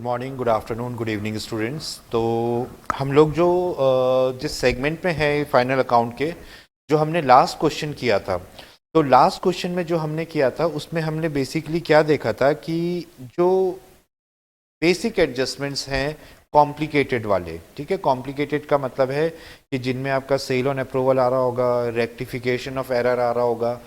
Morning, good afternoon, good evening students. तो हम लोग जो जिस सेगमेंट में है फाइनल अकाउंट के, जो हमने लास्ट क्वेश्चन किया था, तो लास्ट क्वेश्चन में जो हमने किया था उसमें हमने बेसिकली क्या देखा था कि जो बेसिक एडजस्टमेंट्स हैं कॉम्प्लिकेटेड वाले, ठीक है। कॉम्प्लिकेटेड का मतलब है कि जिनमें आपका सेल ऑन अप्रूवल आ रहा होगा, रेक्टिफिकेशन ऑफ एरर आ रहा होगा,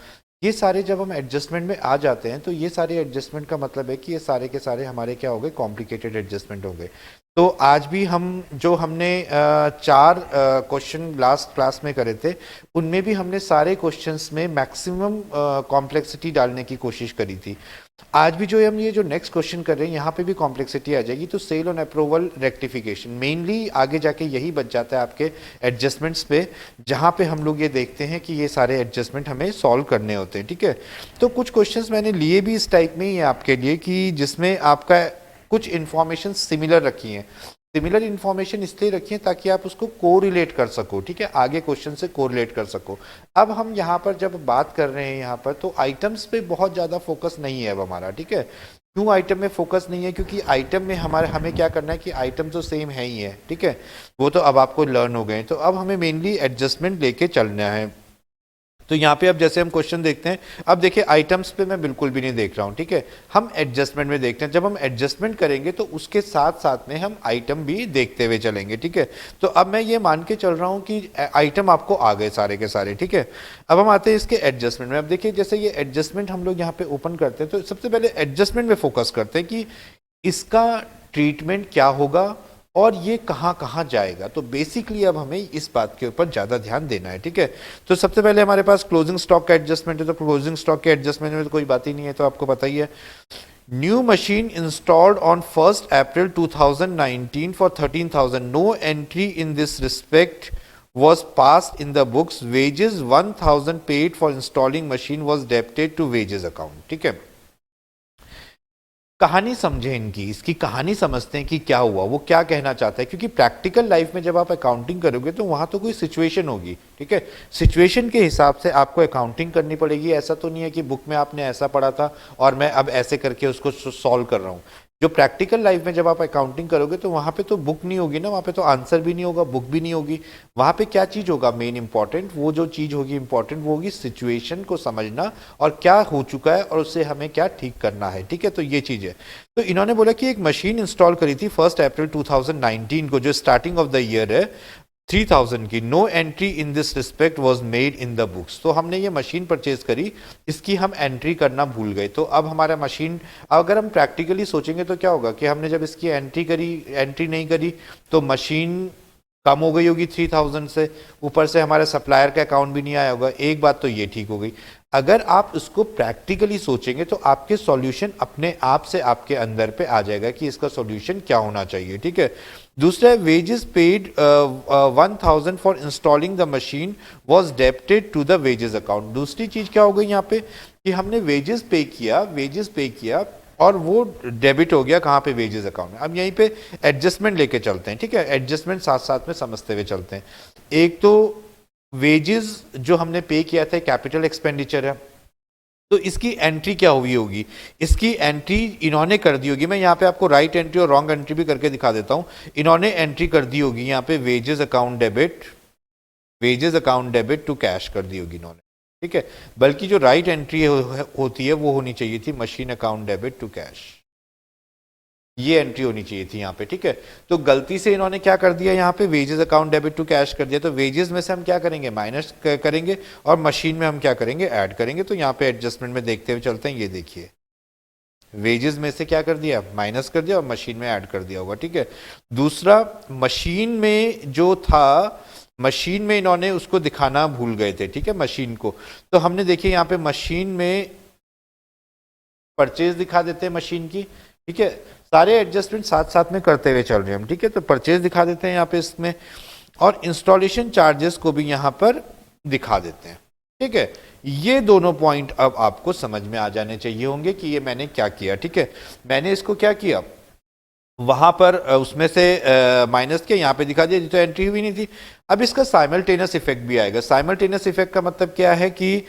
ये सारे जब हम एडजस्टमेंट में आ जाते हैं तो ये सारे एडजस्टमेंट का मतलब है कि ये सारे के सारे हमारे क्या हो गए, कॉम्प्लिकेटेड एडजस्टमेंट हो गए। तो आज भी हम जो हमने चार क्वेश्चन लास्ट क्लास में करे थे, उनमें भी हमने सारे क्वेश्चंस में मैक्सिमम कॉम्प्लेक्सिटी डालने की कोशिश करी थी। आज भी जो हम ये जो नेक्स्ट क्वेश्चन कर रहे हैं यहाँ पे भी कॉम्प्लेक्सिटी आ जाएगी। तो sale on approval rectification mainly आगे जाके यही बच जाता है आपके एडजस्टमेंट्स पे, जहाँ पे हम लोग ये देखते हैं कि ये सारे एडजस्टमेंट हमें सॉल्व करने होते हैं, ठीक है। तो कुछ क्वेश्चंस मैंने लिए भी इस टाइप में ही है आपके लिए कि जिसमें आपका कुछ इन्फॉर्मेशन सिमिलर रखी है। सिमिलर इन्फॉर्मेशन इसलिए रखिए ताकि आप उसको कोरिलेट कर सको, ठीक है, आगे क्वेश्चन से कोरिलेट कर सको। अब हम यहाँ पर जब बात कर रहे हैं यहाँ पर, तो आइटम्स पे बहुत ज़्यादा फोकस नहीं है अब हमारा, ठीक है। क्यों आइटम में फोकस नहीं है? क्योंकि आइटम में हमें क्या करना है कि आइटम तो सेम है ही है, ठीक है, वो तो अब आपको लर्न हो गए। तो अब हमें मेनली एडजस्टमेंट लेके चलना है। तो यहाँ पे अब जैसे हम क्वेश्चन देखते हैं, अब देखिए आइटम्स पे मैं बिल्कुल भी नहीं देख रहा हूँ, ठीक है, हम एडजस्टमेंट में देखते हैं। जब हम एडजस्टमेंट करेंगे तो उसके साथ साथ में हम आइटम भी देखते हुए चलेंगे, ठीक है। तो अब मैं ये मान के चल रहा हूँ कि आइटम आपको आ गए सारे के सारे, ठीक है। अब हम आते हैं इसके एडजस्टमेंट में। अब देखिए जैसे ये एडजस्टमेंट हम लोग यहाँ पे ओपन करते हैं, तो सबसे पहले एडजस्टमेंट में फोकस करते हैं कि इसका ट्रीटमेंट क्या होगा और ये कहाँ कहाँ जाएगा। तो बेसिकली अब हमें इस बात के ऊपर ज़्यादा ध्यान देना है, ठीक है। तो सबसे पहले हमारे पास क्लोजिंग स्टॉक का एडजस्टमेंट है। तो क्लोजिंग स्टॉक के एडजस्टमेंट में तो कोई बात ही नहीं है, तो आपको पता ही है। New machine installed on 1 April 2019 for 13,000, no entry in this respect was passed in the books, wages 1,000 paid for installing machine was debited to wages account, ठीक है। कहानी समझे इनकी, इसकी कहानी समझते हैं कि क्या हुआ, वो क्या कहना चाहता है। क्योंकि प्रैक्टिकल लाइफ में जब आप अकाउंटिंग करोगे तो वहां तो कोई सिचुएशन होगी, ठीक है। सिचुएशन के हिसाब से आपको अकाउंटिंग करनी पड़ेगी। ऐसा तो नहीं है कि बुक में आपने ऐसा पढ़ा था और मैं अब ऐसे करके उसको सॉल्व कर रहा हूँ। जो प्रैक्टिकल लाइफ में जब आप अकाउंटिंग करोगे तो वहाँ पे तो बुक नहीं होगी ना, वहाँ पे तो आंसर भी नहीं होगा, बुक भी नहीं होगी। वहाँ पे क्या चीज़ होगा मेन इंपॉर्टेंट, वो जो चीज़ होगी इंपॉर्टेंट वो होगी सिचुएशन को समझना और क्या हो चुका है और उससे हमें क्या ठीक करना है, ठीक है। तो ये चीज़ है। तो इन्होंने बोला कि एक मशीन इंस्टॉल करी थी 1 अप्रैल 2019 को, जो स्टार्टिंग ऑफ द ईयर है, 3,000 की। No entry in this respect was made in the books. तो हमने ये मशीन परचेज करी, इसकी हम एंट्री करना भूल गए। तो अब हमारा मशीन, अगर हम प्रैक्टिकली सोचेंगे तो क्या होगा कि हमने जब इसकी एंट्री नहीं करी तो मशीन कम हो गई होगी 3,000 से, ऊपर से हमारे सप्लायर का अकाउंट भी नहीं आया होगा। एक बात तो ये ठीक हो गई। अगर आप इसको प्रैक्टिकली सोचेंगे तो आपके सॉल्यूशन अपने आप से आपके अंदर पे आ जाएगा कि इसका सॉल्यूशन क्या होना चाहिए, ठीक है। दूसरा है wages paid 1,000 for installing the machine was debited to the wages account. दूसरी चीज क्या हो गई यहाँ पे कि हमने वेजेस पे किया और वो डेबिट हो गया कहाँ पे, वेजेस अकाउंट में। अब यहीं पे एडजस्टमेंट लेके चलते हैं, ठीक है। एडजस्टमेंट साथ साथ में समझते हुए चलते हैं। एक तो वेजेस जो हमने पे किया था कैपिटल एक्सपेंडिचर है, तो इसकी एंट्री क्या हुई होगी, इसकी एंट्री इन्होंने कर दी होगी। मैं यहाँ पे आपको राइट एंट्री और रॉन्ग एंट्री भी करके दिखा देता हूँ। इन्होंने एंट्री कर दी होगी यहाँ पे wages account debit to cash कर दी होगी इन्होंने, ठीक है। बल्कि जो राइट एंट्री होती है वो होनी चाहिए थी machine account debit to cash, ये एंट्री होनी चाहिए थी यहाँ पे, ठीक है। तो गलती से इन्होंने क्या कर दिया यहाँ पे, wages account debit to cash कर दिया। तो वेजेस में से हम क्या करेंगे, माइनस करेंगे और मशीन में हम क्या करेंगे, ऐड करेंगे। तो यहाँ पे एडजस्टमेंट में देखते हुए चलते हैं। ये देखिए वेजेस में से क्या कर दिया, माइनस कर दिया और मशीन में ऐड कर दिया होगा, ठीक है। दूसरा, मशीन में जो था, मशीन में इन्होंने उसको दिखाना भूल गए थे, ठीक है, मशीन को। तो हमने देखिए यहाँ पे मशीन में परचेज दिखा देते हैं मशीन की, ठीक है। सारे एडजस्टमेंट साथ साथ में करते हुए चल रहे हैं हम, ठीक है। तो परचेज दिखा देते हैं यहाँ पे इसमें, और इंस्टॉलेशन चार्जेस को भी यहाँ पर दिखा देते हैं, ठीक है। ये दोनों पॉइंट अब आपको समझ में आ जाने चाहिए होंगे कि ये मैंने क्या किया, ठीक है। मैंने इसको क्या किया, वहां पर उसमें से माइनस किया, यहाँ पे दिखा दिया, तो एंट्री हुई नहीं थी। अब इसका साइमल्टेनियस इफेक्ट भी आएगा। साइमल्टेनियस इफेक्ट का मतलब क्या है कि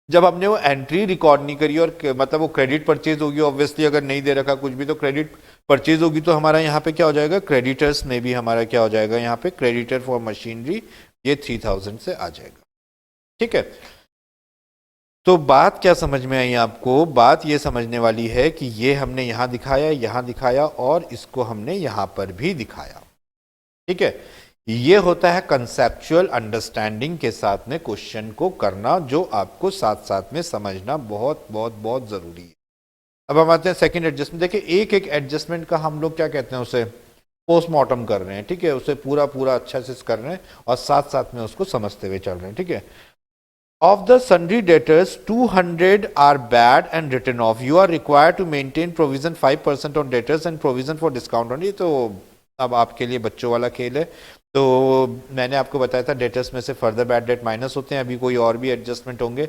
जब हमने वो एंट्री रिकॉर्ड नहीं करी और मतलब वो क्रेडिट परचेज होगी, ऑब्वियसली अगर नहीं दे रखा कुछ भी तो क्रेडिट परचेज होगी तो हमारा यहाँ पे क्या हो जाएगा, क्रेडिटर्स में भी हमारा क्या हो जाएगा, यहाँ पे क्रेडिटर फॉर मशीनरी ये 3000 से आ जाएगा। ठीक है, तो बात क्या समझ में आई आपको? बात ये समझने वाली है कि ये हमने यहाँ दिखाया और इसको हमने यहाँ पर भी दिखाया। ठीक है, ये होता है कंसेप्चुअल अंडरस्टैंडिंग के साथ में क्वेश्चन को करना, जो आपको साथ साथ में समझना बहुत बहुत बहुत जरूरी है। अब हम आते हैं सेकंड एडजस्टमेंट। देखिए एक एक एडजस्टमेंट का हम लोग क्या कहते हैं, उसे पोस्टमार्टम कर रहे हैं। ठीक है, उसे पूरा पूरा अच्छा से कर रहे हैं और साथ साथ में उसको समझते हुए चल रहे हैं। ठीक है, of the sundry debtors 200 are bad and written off. You are required to maintain provision 5% on debtors and provision for discount on it. तो अब आपके लिए बच्चों वाला खेल है। तो मैंने आपको बताया था डेटर्स में से फर्दर बैड डेट माइनस होते हैं। अभी कोई और भी एडजस्टमेंट होंगे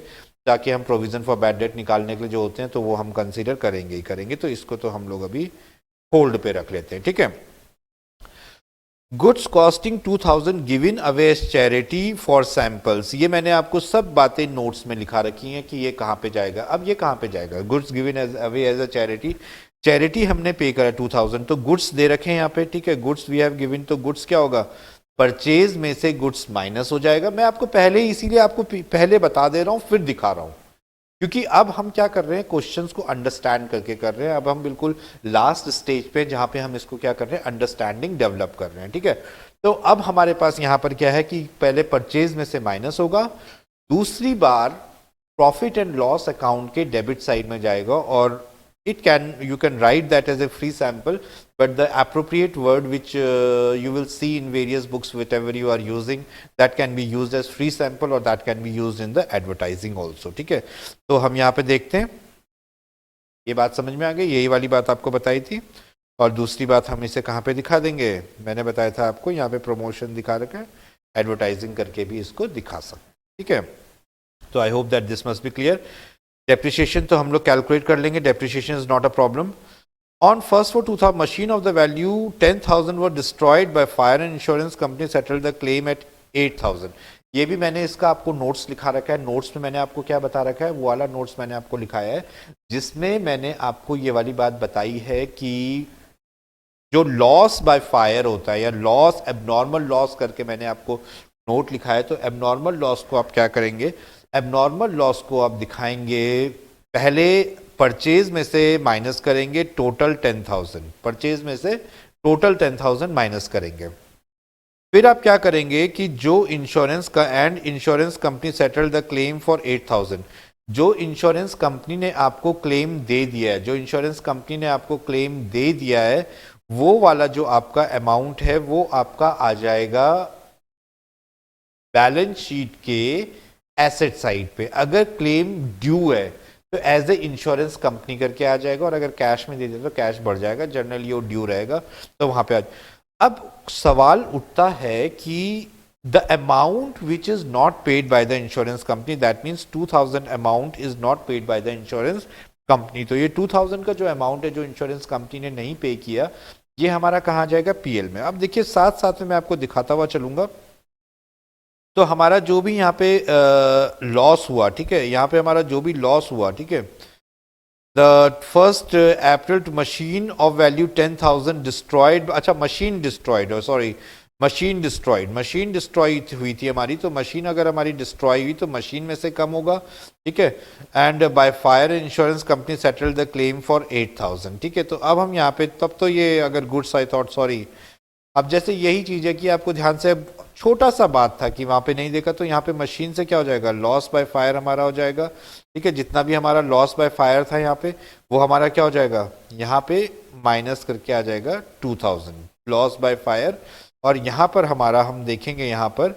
ताकि हम प्रोविजन फॉर बैड डेट निकालने के लिए जो होते हैं तो वो हम कंसीडर करेंगे ही करेंगे। तो इसको तो हम लोग अभी होल्ड पे रख लेते हैं। ठीक है, goods costing 2000 given away as charity for samples. ये मैंने आपको सब बातें नोट्स में लिखा रखी हैं कि ये कहाँ पे जाएगा। अब ये कहाँ पे जाएगा, goods given as away as a charity. Charity हमने पे करा 2000, तो गुड्स दे रखे हैं यहाँ पे। ठीक है, गुड्स वी हैव गिवन, तो गुड्स क्या होगा, परचेज में से गुड्स माइनस हो जाएगा। मैं आपको पहले ही इसीलिए आपको पहले बता दे रहा हूँ फिर दिखा रहा हूँ, क्योंकि अब हम क्या कर रहे हैं, क्वेश्चंस को अंडरस्टैंड करके कर रहे हैं। अब हम बिल्कुल लास्ट स्टेज पे जहां पे हम इसको क्या कर रहे हैं, अंडरस्टैंडिंग डेवलप कर रहे हैं। ठीक है, तो अब हमारे पास यहां पर क्या है कि पहले परचेज में से माइनस होगा, दूसरी बार प्रॉफिट एंड लॉस अकाउंट के डेबिट साइड में जाएगा, और you can write that as a free sample, but the appropriate word which you will see in various books whatever you are using, that can be used as free sample or that can be used in the advertising also. ठीक है, तो हम यहाँ पे देखते हैं, ये बात समझ में आ गई, यही वाली बात आपको बताई थी। और दूसरी बात हम इसे कहाँ पे दिखा देंगे, मैंने बताया था आपको यहाँ पे प्रमोशन दिखा रखा है, एडवर्टाइजिंग करके भी इसको दिखा सकते। ठीक है, तो I hope that this must be clear. Depreciation तो हम लोग कैलकुलेट कर लेंगे, depreciation is not a problem. On first for 2000 machine of the value 10,000 were destroyed by fire and insurance company settled the claim at 8,000। ये भी मैंने इसका आपको नोट्स लिखा रखा है। नोट्स में मैंने आपको क्या बता रखा है, वो वाला नोट्स मैंने आपको लिखाया है जिसमें मैंने आपको ये वाली बात बताई है कि जो लॉस बाय फायर होता है या लॉस एबनॉर्मल लॉस करके मैंने आपको नोट लिखा है। तो एबनॉर्मल लॉस को आप क्या करेंगे, एबनॉर्मल लॉस को आप दिखाएंगे, पहले परचेज में से माइनस करेंगे टोटल 10,000, परचेज में से टोटल 10,000 माइनस करेंगे। फिर आप क्या करेंगे कि जो इंश्योरेंस का and insurance company settle the claim for 8,000, जो इंश्योरेंस कंपनी ने आपको क्लेम दे दिया है, जो इंश्योरेंस कंपनी ने आपको क्लेम दे दिया है, वो वाला जो आपका अमाउंट है वो आपका आ जाएगा बैलेंस शीट के एसेट साइड पे। अगर क्लेम ड्यू है तो एज ए इंश्योरेंस कंपनी करके आ जाएगा, और अगर कैश में दे दिया तो कैश बढ़ जाएगा, जनरली वो ड्यू रहेगा तो वहां पे अब सवाल उठता है कि the amount which is not paid by the insurance company, that means 2000 amount is not paid by the insurance company. तो ये 2000 का जो अमाउंट है जो इंश्योरेंस कंपनी ने नहीं पे किया, ये हमारा कहाँ जाएगा, पीएल में। अब देखिए साथ साथ में मैं आपको दिखाता हुआ चलूंगा। तो हमारा जो भी यहाँ पे लॉस हुआ, ठीक है, यहाँ पे हमारा जो भी लॉस हुआ, ठीक है, the first April two machine of value 10,000 destroyed, अच्छा machine destroyed, sorry machine destroy हुई थी हमारी। तो मशीन अगर हमारी डिस्ट्रॉय हुई तो मशीन में से कम होगा, ठीक है, and by fire insurance company settle the claim for 8,000। ठीक है, तो अब हम यहाँ पे, तब तो ये अगर गुड्स आई थॉट सॉरी, अब जैसे यही चीज़ है कि आपको ध्यान से, छोटा सा बात था कि वहाँ पे नहीं देखा, तो यहाँ पे मशीन से क्या हो जाएगा, लॉस बाय फायर हमारा हो जाएगा। ठीक है, जितना भी हमारा लॉस बाय फायर था यहाँ पे, वो हमारा क्या हो जाएगा, यहाँ पे माइनस करके आ जाएगा 2000 लॉस बाय फायर। और यहाँ पर हमारा हम देखेंगे यहाँ पर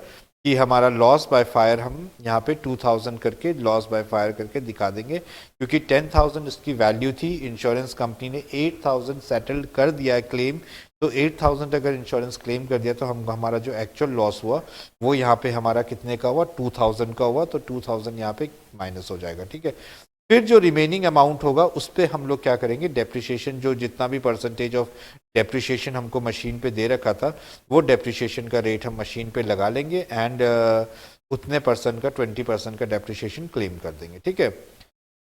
कि हमारा लॉस बाय फायर हम यहाँ पे 2000 करके लॉस बाय फायर करके दिखा देंगे, क्योंकि 10,000 इसकी वैल्यू थी, इंश्योरेंस कंपनी ने 8,000 सेटल्ड कर दिया है क्लेम। तो 8,000 अगर इंश्योरेंस क्लेम कर दिया तो हमारा जो एक्चुअल लॉस हुआ वो यहाँ पे हमारा कितने का हुआ, 2000 का हुआ। तो 2000 यहाँ पे माइनस हो जाएगा। ठीक है, फिर जो रिमेनिंग अमाउंट होगा उस पर हम लोग क्या करेंगे, डेप्रिसिएशन, जो जितना भी परसेंटेज ऑफ डेप्रिसिएशन हमको मशीन पे दे रखा था वो डेप्रिसिएशन का रेट हम मशीन पे लगा लेंगे, एंड उतने परसेंट का 20% का डेप्रिसिएशन क्लेम कर देंगे। ठीक है,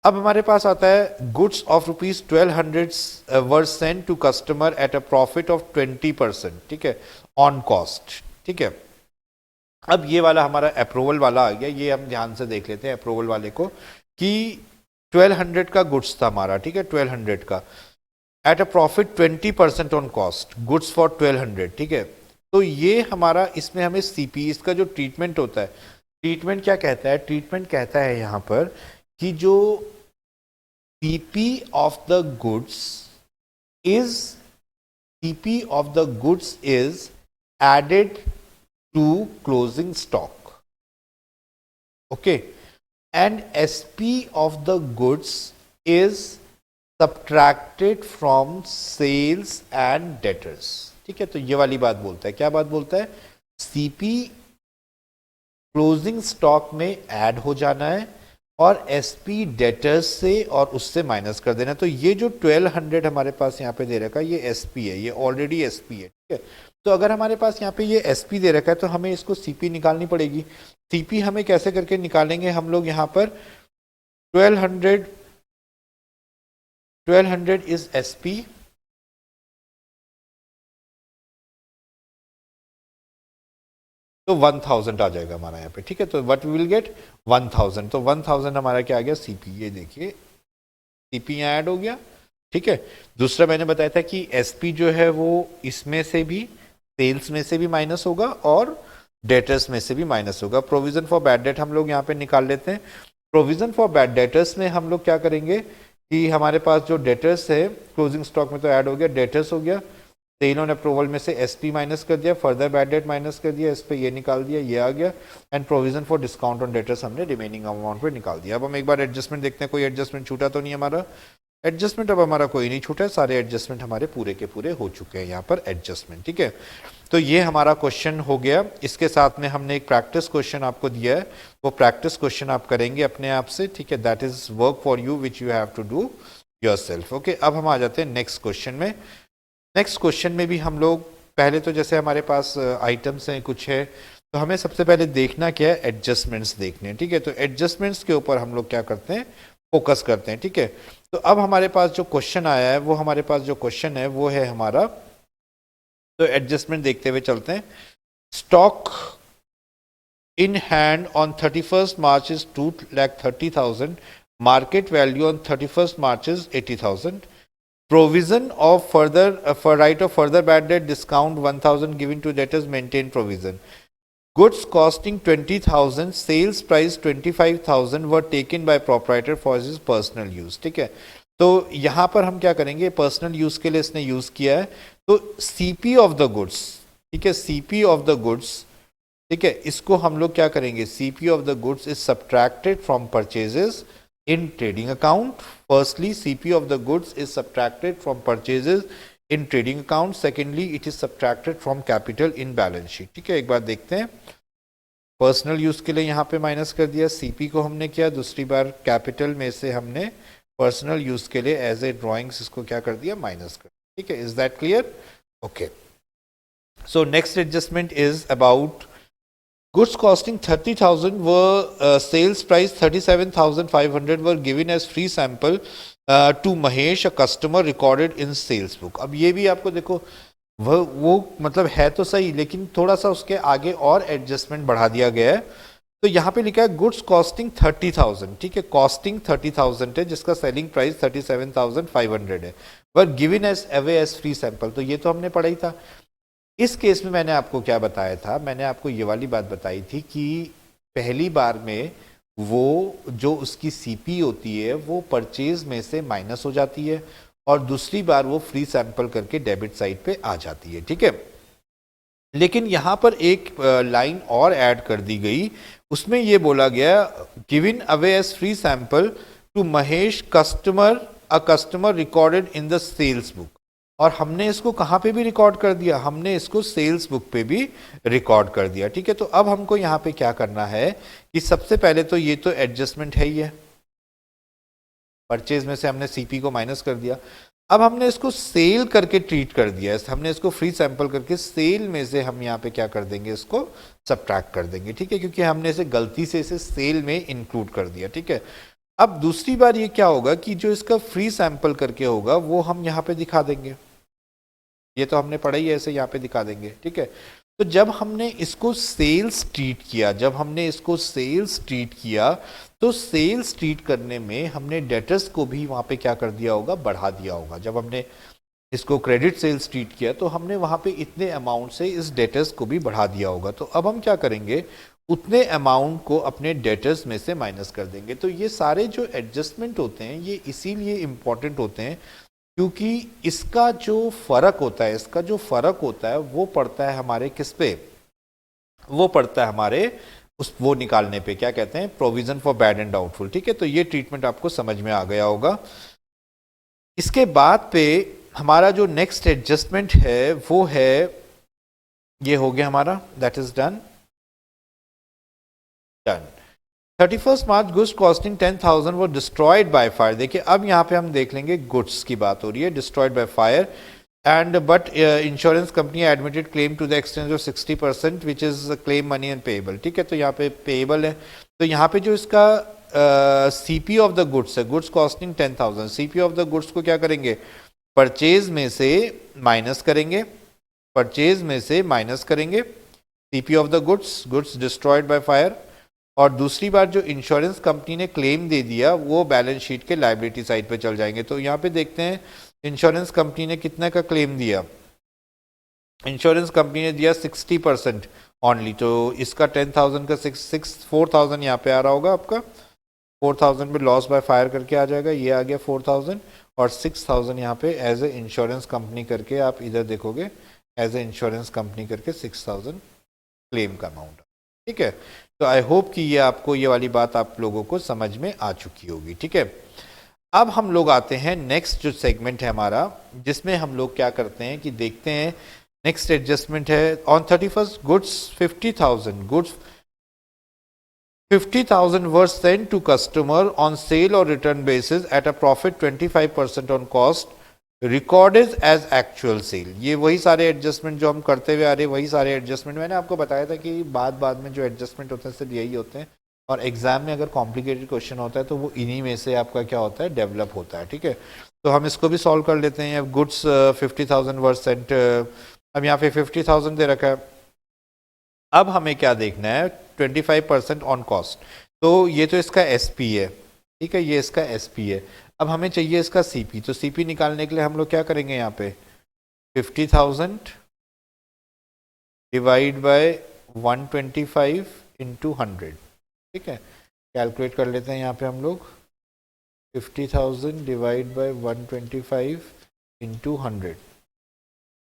अब हमारे पास आता है goods of ₹1200 were sent to customer at a profit of 20%, ठीक है, ऑन कॉस्ट, ठीक है। अब ये वाला हमारा अप्रूवल वाला आ गया, ये हम ध्यान से देख लेते हैं अप्रूवल वाले को कि 1200 का गुड्स था हमारा, ठीक है, 1200 का eight a profit 20% on cost, goods for 1200, ठीक है। तो ये हमारा, इसमें हमें सीपी, इसका जो ट्रीटमेंट होता है, ट्रीटमेंट क्या कहता है, ट्रीटमेंट कहता है यहाँ पर कि जो CP of the goods is, CP of the goods is added to closing stock, okay, and SP of the goods is subtracted from sales and debtors, ठीक है। तो ये वाली बात बोलता है, क्या बात बोलता है, CP क्लोजिंग स्टॉक में ऐड हो जाना है और SP डेटर्स से और उससे माइनस कर देना। तो ये जो 1200 हमारे पास यहाँ पे दे रखा है, ये SP है, ये ऑलरेडी SP है, ठीक है। तो अगर हमारे पास यहाँ पे ये SP दे रखा है तो हमें इसको CP निकालनी पड़ेगी। CP हमें कैसे करके निकालेंगे हम लोग, यहाँ पर 1200 इज SP, तो 1000 आ जाएगा हमारा यहाँ पे, ठीक है। तो व्हाट वी विल गेट 1000, तो 1000 हमारा क्या आ गया, CP, ये देखिए CP यहाँ ऐड हो गया, ठीक है। दूसरा मैंने बताया था कि SP जो है वो इसमें से भी, सेल्स में से भी माइनस होगा और डेटर्स में से भी माइनस होगा। प्रोविजन फॉर बैड डेट हम लोग यहाँ पे निकाल लेते हैं। प्रोविजन फॉर बैड डेटर्स में हम लोग क्या करेंगे कि हमारे पास जो डेटर्स है क्लोजिंग स्टॉक में तो ऐड हो गया, डेटर्स हो गया, सेल ऑन अप्रूवल में से SP माइनस कर दिया, फर्दर बैड डेट माइनस कर दिया, इस पे ये निकाल दिया, ये आ गया, and provision for discount on debtors हमने रिमेनिंग अमाउंट पे निकाल दिया। अब हम एक बार एडजस्टमेंट देखते हैं, कोई एडजस्टमेंट छूटा तो नहीं हमारा, एडजस्टमेंट अब हमारा कोई नहीं छूटा है, सारे एडजस्टमेंट हमारे पूरे के पूरे हो चुके हैं यहाँ पर एडजस्टमेंट, ठीक है। तो ये हमारा क्वेश्चन हो गया। इसके साथ में हमने एक प्रैक्टिस क्वेश्चन आपको दिया है, वो प्रैक्टिस क्वेश्चन आप करेंगे अपने आप से, ठीक है। That is work for you which you have to do yourself, okay. अब हम आ जाते हैं नेक्स्ट क्वेश्चन में। नेक्स्ट क्वेश्चन में भी हम लोग पहले तो जैसे हमारे पास आइटम्स हैं कुछ है, तो हमें सबसे पहले देखना क्या है, एडजस्टमेंट्स देखने हैं, ठीक है। तो एडजस्टमेंट्स के ऊपर हम लोग क्या करते हैं, फोकस करते हैं, ठीक है। तो अब हमारे पास जो क्वेश्चन आया है, वो हमारे पास जो क्वेश्चन है वो है हमारा, तो एडजस्टमेंट देखते हुए चलते हैं। Stock in hand on 31st March is 2,30,000, market value on 31st March is 80,000, provision of further for right of further bad debt discount 1000 given to debtors, maintain provision, goods costing 20,000, sales price 25,000 were taken by proprietor for his personal use, ठीक है। तो यहाँ पर हम क्या करेंगे, personal use के लिए इसने यूज किया है, तो CP ऑफ द गुड्स, ठीक है, CP ऑफ द गुड्स, ठीक है, इसको हम लोग क्या करेंगे, CP of the goods is subtracted from purchases in trading account. Firstly, CP of the goods is subtracted from purchases in trading account. Secondly, it is subtracted from capital in balance sheet, ठीक है। एक बार देखते हैं, personal use के लिए यहाँ पे minus कर दिया, CP को हमने किया, दूसरी बार कैपिटल में से हमने पर्सनल यूज के लिए एज ए ड्रॉइंग्स इसको क्या कर दिया, माइनस कर, ठीक है। Is that clear, okay. So next adjustment is about goods costing 30,000 were sales price 37,500 were given as free sample to Mahesh, a customer, recorded in sales book. अब ये भी आपको देखो वो मतलब है तो सही, लेकिन थोड़ा सा उसके आगे और एडजस्टमेंट बढ़ा दिया गया है। तो यहाँ पे लिखा है गुड्स कॉस्टिंग 30,000, ठीक है, कॉस्टिंग 30,000 है, जिसका सेलिंग प्राइस 37,500 है, were given as away as free sample. तो ये तो हमने पढ़ा ही था। इस केस में मैंने आपको क्या बताया था, मैंने आपको ये वाली बात बताई थी कि पहली बार में वो जो उसकी CP होती है वो परचेज में से माइनस हो जाती है और दूसरी बार वो फ्री सैंपल करके डेबिट साइड पे आ जाती है, ठीक है। लेकिन यहाँ पर एक लाइन और ऐड कर दी गई, उसमें ये बोला गया given away as free sample to Mahesh customer, a customer recorded in the sales book, और हमने इसको कहाँ पे भी रिकॉर्ड कर दिया, हमने इसको सेल्स बुक पे भी रिकॉर्ड कर दिया, ठीक है। तो अब हमको यहाँ पे क्या करना है कि सबसे पहले तो ये तो एडजस्टमेंट है ही है, परचेज में से हमने CP को माइनस कर दिया, अब हमने इसको सेल करके ट्रीट कर दिया, हमने इसको फ्री सैंपल करके सेल में से हम यहाँ पे क्या कर देंगे, इसको सब्ट्रैक्ट कर देंगे, ठीक है, क्योंकि हमने इसे गलती से इसे सेल में इंक्लूड कर दिया, ठीक है। अब दूसरी बार ये क्या होगा कि जो इसका फ्री सैंपल करके होगा वो हम यहाँ पे दिखा देंगे, ये तो हमने पढ़ा ही है, ऐसे यहाँ पे दिखा देंगे, ठीक है। तो जब हमने इसको सेल्स ट्रीट किया, जब हमने इसको सेल्स ट्रीट किया, तो सेल्स ट्रीट करने में हमने डेटर्स को भी वहाँ पे क्या कर दिया होगा, बढ़ा दिया होगा। जब हमने इसको क्रेडिट सेल्स ट्रीट किया तो हमने वहाँ पे इतने अमाउंट से इस डेटर्स को भी बढ़ा दिया होगा। तो अब हम क्या करेंगे, उतने अमाउंट को अपने डेटर्स में से माइनस कर देंगे। तो ये सारे जो एडजस्टमेंट होते हैं ये इसीलिए इम्पॉर्टेंट होते हैं क्योंकि इसका जो फ़र्क होता है, इसका जो फ़र्क होता है वो पड़ता है हमारे किस पे, वो पड़ता है हमारे उस वो निकालने पे, क्या कहते हैं, provision for bad and doubtful, ठीक है। तो ये ट्रीटमेंट आपको समझ में आ गया होगा। इसके बाद पे हमारा जो नेक्स्ट एडजस्टमेंट है वो है, ये हो गया हमारा, that is done. 31 March goods costing 10,000 वो डिस्ट्रॉयड बाय फायर। देखिए अब यहाँ पे हम देख लेंगे गुड्स की बात हो रही है, destroyed by fire and but insurance company admitted claim to the extent of 60% which is claim money and payable, ठीक है। तो यहाँ पे पेएबल है, तो यहाँ पे जो इसका सीपी ऑफ द गुड्स है, goods costing 10,000, CP of the goods को क्या करेंगे, परचेज में से माइनस करेंगे, परचेज में से माइनस करेंगे CP of the goods, goods destroyed by fire. और दूसरी बार जो इंश्योरेंस कंपनी ने क्लेम दे दिया वो बैलेंस शीट के लायबिलिटी साइड पे चल जाएंगे। तो यहाँ पे देखते हैं इंश्योरेंस कंपनी ने कितने का क्लेम दिया, इंश्योरेंस कंपनी ने दिया 60% ऑनली। तो इसका 10,000 का 4,000 यहाँ पे आ रहा होगा आपका, 4,000 पे लॉस बाय फायर करके आ जाएगा, ये आ गया 4,000 और 6,000 यहाँ पे एज ए इंश्योरेंस कंपनी करके आप इधर देखोगे, एज ए इंश्योरेंस कंपनी करके 6,000 क्लेम का अमाउंट, ठीक है। तो आई होप कि ये आपको ये वाली बात आप लोगों को समझ में आ चुकी होगी, ठीक है। अब हम लोग आते हैं नेक्स्ट जो सेगमेंट है हमारा, जिसमें हम लोग क्या करते हैं कि देखते हैं नेक्स्ट एडजस्टमेंट है on 31st goods 50,000 goods 50,000 were sent to customer on sale or return basis at a profit 25% on cost recorded as actual sale। ये वही सारे एडजस्टमेंट जो हम करते हुए आ रहे, वही सारे एडजस्टमेंट मैंने आपको बताया था कि बाद में जो एडजस्टमेंट होते हैं सिर्फ यही होते हैं, और एग्जाम में अगर कॉम्प्लिकेटेड क्वेश्चन होता है तो वो इन्हीं में से आपका क्या होता है, डेवलप होता है, ठीक है। तो हम इसको भी सॉल्व कर लेते हैं। गुड्स 50,000 वर सेंट, अब यहाँ पे 50,000 दे रखा है। अब हमें क्या देखना है, 25% ऑन कॉस्ट, तो ये तो इसका एसपी है, ठीक है, ये इसका एसपी है। अब हमें चाहिए इसका सीपी, तो सीपी निकालने के लिए हम लोग क्या करेंगे, यहाँ पे 50,000 डिवाइड बाय 125 इंटू 100, ठीक है। कैलकुलेट कर लेते हैं यहाँ पे हम लोग, 50,000 डिवाइड बाय 125 इंटू 100,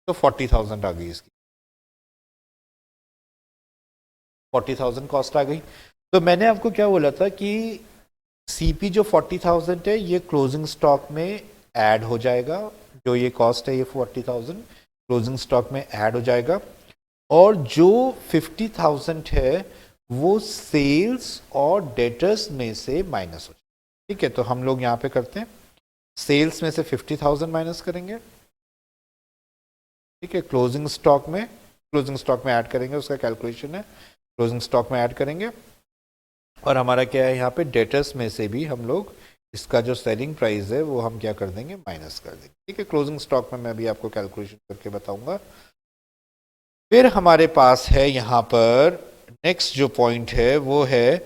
तो 40,000 आ गई इसकी, 40,000 कॉस्ट आ गई। तो मैंने आपको क्या बोला था कि सीपी जो 40,000 है ये क्लोजिंग स्टॉक में ऐड हो जाएगा, जो ये कॉस्ट है ये 40,000 क्लोजिंग स्टॉक में ऐड हो जाएगा, और जो 50,000 है वो सेल्स और डेटर्स में से माइनस हो जाएगा, ठीक है। तो हम लोग यहाँ पे करते हैं, सेल्स में से 50,000 माइनस करेंगे, ठीक है, क्लोजिंग स्टॉक में ऐड करेंगे, उसका कैलकुलेशन है, क्लोजिंग स्टॉक में ऐड करेंगे, और हमारा क्या है यहाँ पे डेटर्स में से भी हम लोग इसका जो सेलिंग प्राइस है वो हम क्या कर देंगे, माइनस कर देंगे, ठीक है। क्लोजिंग स्टॉक में मैं भी आपको कैलकुलेशन करके बताऊंगा। फिर हमारे पास है यहाँ पर नेक्स्ट जो पॉइंट है वो है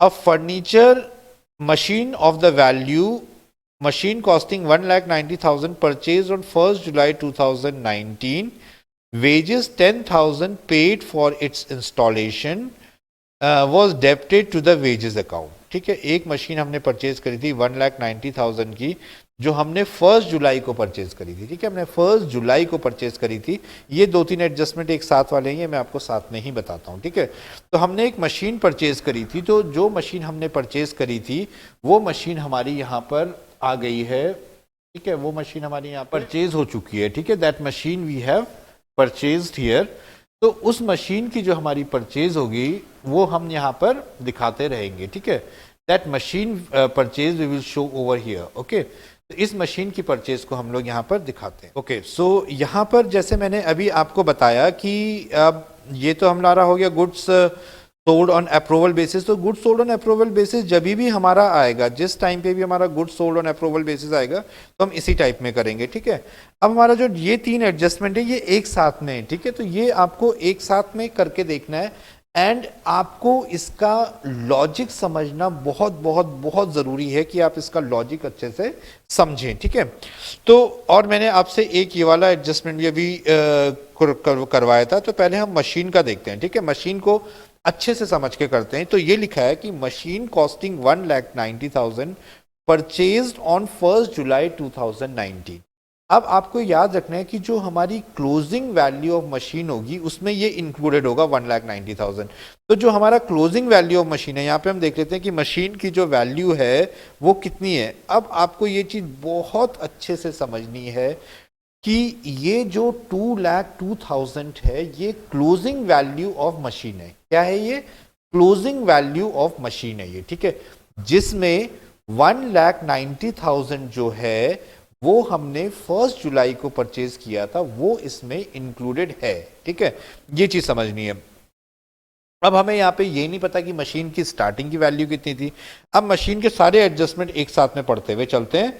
a furniture machine of the value machine costing 1,90,000 purchase on 1st July 2019, wages 10,000 paid for its installation was debited to the wages account, ठीक है। एक मशीन हमने परचेज करी थी 1,90,000 की, जो हमने 1 जुलाई को परचेज करी थी, ठीक है, हमने 1 जुलाई को परचेज करी थी। ये 2-3 एडजस्टमेंट एक साथ वाले हैं, मैं आपको साथ में ही बताता हूँ, ठीक है। तो हमने एक मशीन परचेज करी थी, तो जो मशीन हमने परचेज करी थी वो मशीन हमारी यहाँ पर आ गई है, ठीक है, वो मशीन हमारी यहाँ परचेज हो चुकी है, ठीक है, that machine we have purchased here. तो उस मशीन की जो हमारी परचेज होगी वो हम यहाँ पर दिखाते रहेंगे, ठीक है, that machine purchase we will show over here, okay. तो इस मशीन की परचेज को हम लोग यहाँ पर दिखाते हैं, ओके। सो यहाँ पर जैसे मैंने अभी आपको बताया कि अब ये तो हमारा हो गया goods sold on approval basis, तो good sold on approval basis जब भी हमारा आएगा, जिस टाइम पे भी हमारा good sold on approval basis आएगा तो हम इसी टाइप में करेंगे, ठीक है। अब हमारा जो ये 3 एडजस्टमेंट है ये एक साथ में है, ठीक है, तो ये आपको एक साथ में करके देखना है एंड आपको इसका लॉजिक समझना बहुत बहुत बहुत ज़रूरी है कि आप इसका लॉजिक अच्छे से समझें, ठीक है। तो और मैंने आपसे एक ये वाला एडजस्टमेंट भी अभी करवाया था, तो पहले हम मशीन का देखते हैं, ठीक है। मशीन को अच्छे से समझ के करते हैं। तो ये लिखा है कि मशीन कॉस्टिंग 1,90,000 परचेज्ड ऑन 1 जुलाई 2019। अब आपको याद रखना है कि जो हमारी क्लोजिंग वैल्यू ऑफ मशीन होगी उसमें ये इंक्लूडेड होगा 1,90,000। तो जो हमारा क्लोजिंग वैल्यू ऑफ मशीन है, यहाँ पे हम देख लेते हैं कि मशीन की जो वैल्यू है वो कितनी है। अब आपको ये चीज़ बहुत अच्छे से समझनी है कि ये जो 2,02,000 है ये क्लोजिंग वैल्यू ऑफ मशीन है। क्या है ये? क्लोजिंग वैल्यू ऑफ मशीन है ये, ठीक है, जिसमें 1,90,000 जो है वो हमने 1 जुलाई को परचेज किया था, वो इसमें इंक्लूडेड है, ठीक है। ये चीज समझनी है। अब हमें यहाँ पे ये नहीं पता कि मशीन की स्टार्टिंग की वैल्यू कितनी थी। अब मशीन के सारे एडजस्टमेंट एक साथ में पढ़ते हुए चलते हैं।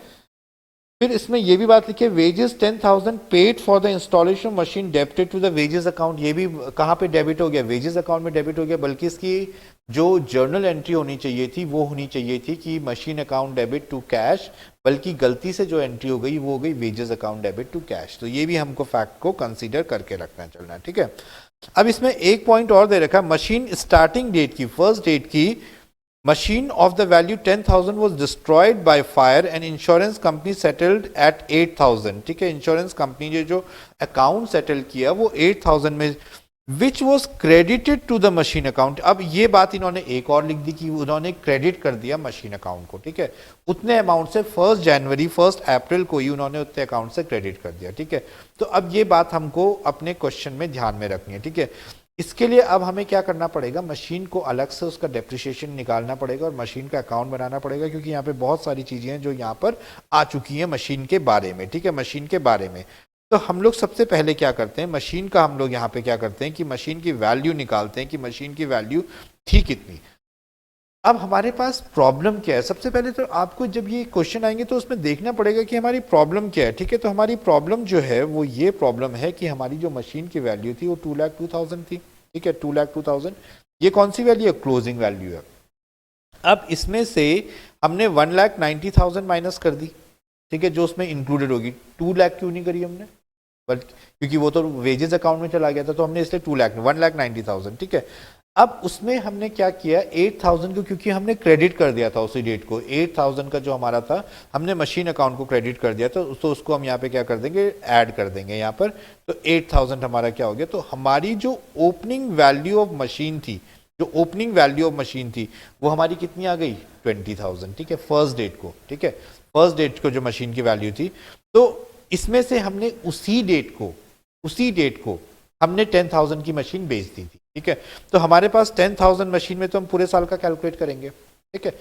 फिर इसमें यह भी बात लिखी है, wages 10,000 paid for the installation machine debited to the wages account. ये भी कहाँ पे डेबिट हो गया? वेजेस अकाउंट में डेबिट हो गया। बल्कि इसकी जो जर्नल एंट्री होनी चाहिए थी वो होनी चाहिए थी कि machine account debit to cash, बल्कि गलती से जो एंट्री हो गई वो हो गई wages account debit to cash. तो ये भी हमको फैक्ट को कंसीडर करके रखना चलना, ठीक है। अब इसमें एक पॉइंट और दे रखा है, मशीन स्टार्टिंग डेट की, फर्स्ट डेट की machine of the value 10,000 was destroyed by fire and insurance company settled at 8,000, ठीक है। इंश्योरेंस कंपनी ने जो अकाउंट सेटल किया वो 8,000 में, which was credited to the machine account. अब ये बात इन्होंने एक और लिख दी कि उन्होंने क्रेडिट कर दिया मशीन अकाउंट को, ठीक है, उतने अमाउंट से 1 जनवरी 1 अप्रैल को ही उन्होंने उतने अकाउंट से क्रेडिट कर दिया, ठीक है। तो अब ये बात हमको अपने क्वेश्चन में ध्यान में रखनी है, ठीक है। इसके लिए अब हमें क्या करना पड़ेगा, मशीन को अलग से उसका डेप्रिसिएशन निकालना पड़ेगा और मशीन का अकाउंट बनाना पड़ेगा, क्योंकि यहाँ पे बहुत सारी चीजें हैं जो यहाँ पर आ चुकी हैं मशीन के बारे में, ठीक है, मशीन के बारे में। तो हम लोग सबसे पहले क्या करते हैं, मशीन का हम लोग यहाँ पे क्या करते हैं कि मशीन की वैल्यू निकालते हैं कि मशीन की वैल्यू थी कितनी। अब हमारे पास प्रॉब्लम क्या है? सबसे पहले तो आपको जब ये क्वेश्चन आएंगे तो उसमें देखना पड़ेगा कि हमारी प्रॉब्लम क्या है, ठीक है। तो हमारी प्रॉब्लम जो है वो ये प्रॉब्लम है कि हमारी जो मशीन की वैल्यू थी वो 2,02,000 थी, ठीक है, 2,02,000। ये कौन सी वैल्यू है? क्लोजिंग वैल्यू है। अब इसमें से हमने 1,90,000 माइनस कर दी, ठीक है, जो उसमें इंक्लूडेड होगी। 2 लाख क्यों नहीं करी हमने? बट क्योंकि वो तो वेजेस अकाउंट में चला गया था, तो हमने इसलिए 2 लाख 1,90,000, ठीक है। अब उसमें हमने क्या किया, 8,000 को, क्योंकि हमने क्रेडिट कर दिया था उसी डेट को, 8,000 का जो हमारा था हमने मशीन अकाउंट को क्रेडिट कर दिया था, तो उसको हम यहाँ पे क्या कर देंगे, ऐड कर देंगे यहाँ पर। तो 8,000 हमारा क्या हो गया, तो हमारी जो ओपनिंग वैल्यू ऑफ मशीन थी, जो ओपनिंग वैल्यू ऑफ मशीन थी वो हमारी कितनी आ गई, 20,000, ठीक है, फर्स्ट डेट को, ठीक है, फर्स्ट डेट को जो मशीन की वैल्यू थी। तो इसमें से हमने उसी डेट को हमने 10,000 की मशीन बेच दी थी, ठीक है। तो हमारे पास 10,000 मशीन में तो हम पूरे साल का कैलकुलेट करेंगे, ठीक है।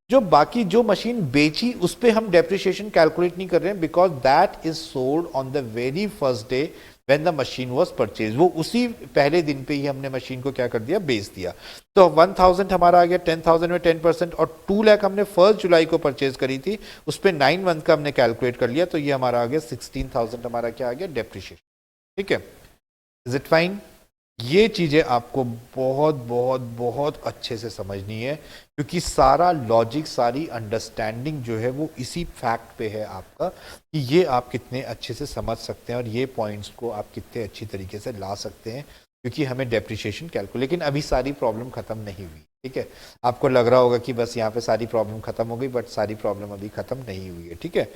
जो बाकी जो मशीन बेची उस पे हम डेप्रिसिएशन कैलकुलेट नहीं कर रहे हैं, because that is sold on the very first day when the machine was purchase. वो उसी पहले दिन पे ही हमने मशीन को क्या कर दिया, बेच दिया। तो 1,000 हमारा आ गया, 10,000 में 10%, और 2 लाख हमने 1 जुलाई को परचेज करी थी, उस पर 9 मंथ का हमने कैलकुलेट कर लिया, तो ये हमारा आ गया 16,000 हमारा क्या आ गया, डेप्रिसिएशन, ठीक है। Is it fine? ये चीजें आपको बहुत बहुत बहुत अच्छे से समझनी है, क्योंकि सारा लॉजिक, सारी अंडरस्टैंडिंग जो है वो इसी फैक्ट पे है आपका, कि ये आप कितने अच्छे से समझ सकते हैं और ये पॉइंट्स को आप कितने अच्छी तरीके से ला सकते हैं, क्योंकि हमें डेप्रिसिएशन कैलकुलेट। लेकिन अभी सारी प्रॉब्लम खत्म नहीं हुई, ठीक है। आपको लग रहा होगा कि बस यहाँ पे सारी प्रॉब्लम खत्म हो गई, बट सारी प्रॉब्लम अभी खत्म नहीं हुई है, ठीक है।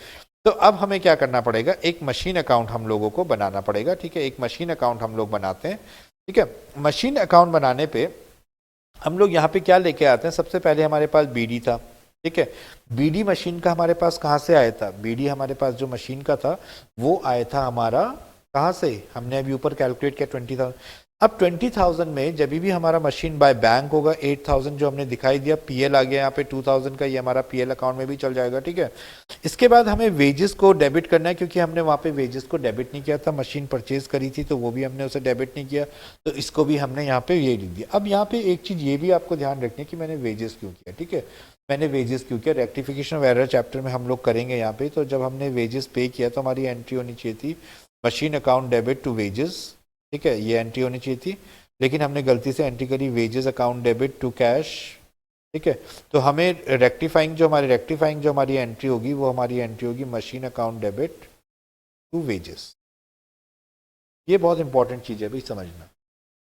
तो अब हमें क्या करना पड़ेगा, एक मशीन अकाउंट हम लोगों को बनाना पड़ेगा, ठीक है। एक मशीन अकाउंट हम लोग बनाते हैं, ठीक है। मशीन अकाउंट बनाने पे हम लोग यहाँ पे क्या लेके आते हैं, सबसे पहले हमारे पास बीडी था, ठीक है। बीडी मशीन का हमारे पास कहाँ से आया था, बीडी हमारे पास जो मशीन का था वो आया था हमारा कहाँ से, हमने अभी ऊपर कैलकुलेट किया 20,000। अब 20,000 में जब भी हमारा मशीन बाय बैंक होगा 8,000 जो हमने दिखाई दिया, पीएल आ गया यहाँ पे 2,000 का, ये हमारा पीएल अकाउंट में भी चल जाएगा, ठीक है। इसके बाद हमें वेजेस को डेबिट करना है, क्योंकि हमने वहाँ पे वेजेस को डेबिट नहीं किया था, मशीन परचेज करी थी तो वो भी हमने उसे डेबिट नहीं किया, तो इसको भी हमने यहाँ पे ये लिख दिया। अब यहाँ पे एक चीज़ ये भी आपको ध्यान रखनी है कि मैंने वेजेस क्यों किया, ठीक है। मैंने वेजेस क्यों किया, रेक्टिफिकेशन ऑफ एरर चैप्टर में हम लोग करेंगे यहाँ पे। तो जब हमने वेजेस पे किया तो हमारी एंट्री होनी चाहिए थी machine account debit to wages, ठीक है, ये एंट्री होनी चाहिए थी, लेकिन हमने गलती से एंट्री करी wages account debit to cash, ठीक है। तो हमें रेक्टिफाइंग जो हमारी एंट्री होगी वो हमारी एंट्री होगी machine account debit to wages. ये बहुत इंपॉर्टेंट चीज़ है भाई समझना,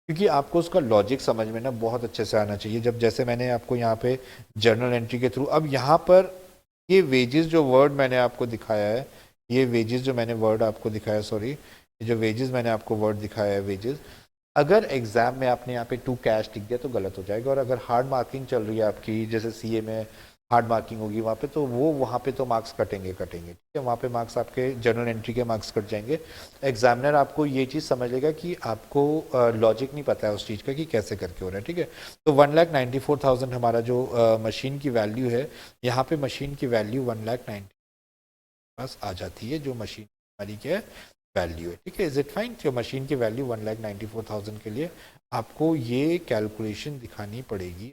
क्योंकि आपको उसका लॉजिक समझ में ना बहुत अच्छे से आना चाहिए। जब जैसे मैंने आपको यहाँ पे जर्नल एंट्री के थ्रू, अब यहाँ पर ये वेजेस जो वर्ड मैंने आपको दिखाया है, ये वेजेस जो मैंने वर्ड आपको दिखाया, सॉरी, ये जो वेजेस मैंने आपको वर्ड दिखाया है वेजेस, अगर एग्जाम में आपने यहाँ पे टू कैश लिख दिया तो गलत हो जाएगा। और अगर हार्ड मार्किंग चल रही है आपकी, जैसे सीए में हार्ड मार्किंग होगी वहाँ पे, तो वो वहाँ पे तो मार्क्स कटेंगे, ठीक है, वहाँ पे मार्क्स आपके जर्नल एंट्री के मार्क्स कट जाएंगे। एग्जामिनर आपको ये चीज़ समझ लेगा कि आपको लॉजिक नहीं पता है उस चीज़ का कि कैसे करके हो रहा है, ठीक है। तो 1,94,000 हमारा जो मशीन की वैल्यू है, यहाँ पे मशीन की वैल्यू 1,90,000 पास आ जाती है, जो मशीन हमारी क्या है वैल्यू है, ठीक है। Is it fine? जो मशीन की वैल्यू 1,94,000 के लिए आपको ये कैलकुलेशन दिखानी पड़ेगी,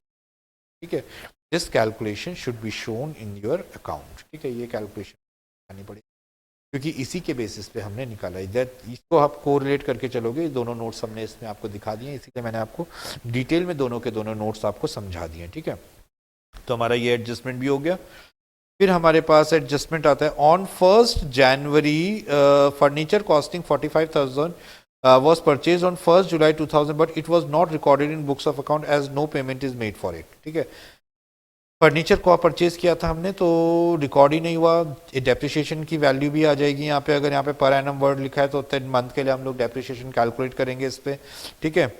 ठीक है। This calculation should be shown in your account, ठीक है, ये कैलकुलेशन दिखानी पड़ेगी, क्योंकि इसी के बेसिस पे हमने निकाला है। दैट इसको आप कोरिलेट करके चलोगे, दोनों नोट्स हमने इसमें आपको दिखा दिए, इसीलिए मैंने आपको डिटेल में दोनों के दोनों नोट्स आपको समझा दिए, ठीक है। तो हमारा ये एडजस्टमेंट भी हो गया। फिर हमारे पास एडजस्टमेंट आता है on 1st January furniture costing 45,000 was purchased on 1st July 2000 but it was not recorded in books of account as no payment is made for it, ठीक है। फर्नीचर को परचेज किया था हमने तो रिकॉर्ड ही नहीं हुआ, डेप्रिसिएशन की वैल्यू भी आ जाएगी यहाँ पे। अगर यहाँ पे पर एनम वर्ड लिखा है तो 10 मंथ के लिए हम लोग डेप्रिसिएशन कैलकुलेट करेंगे इस पे, ठीक है।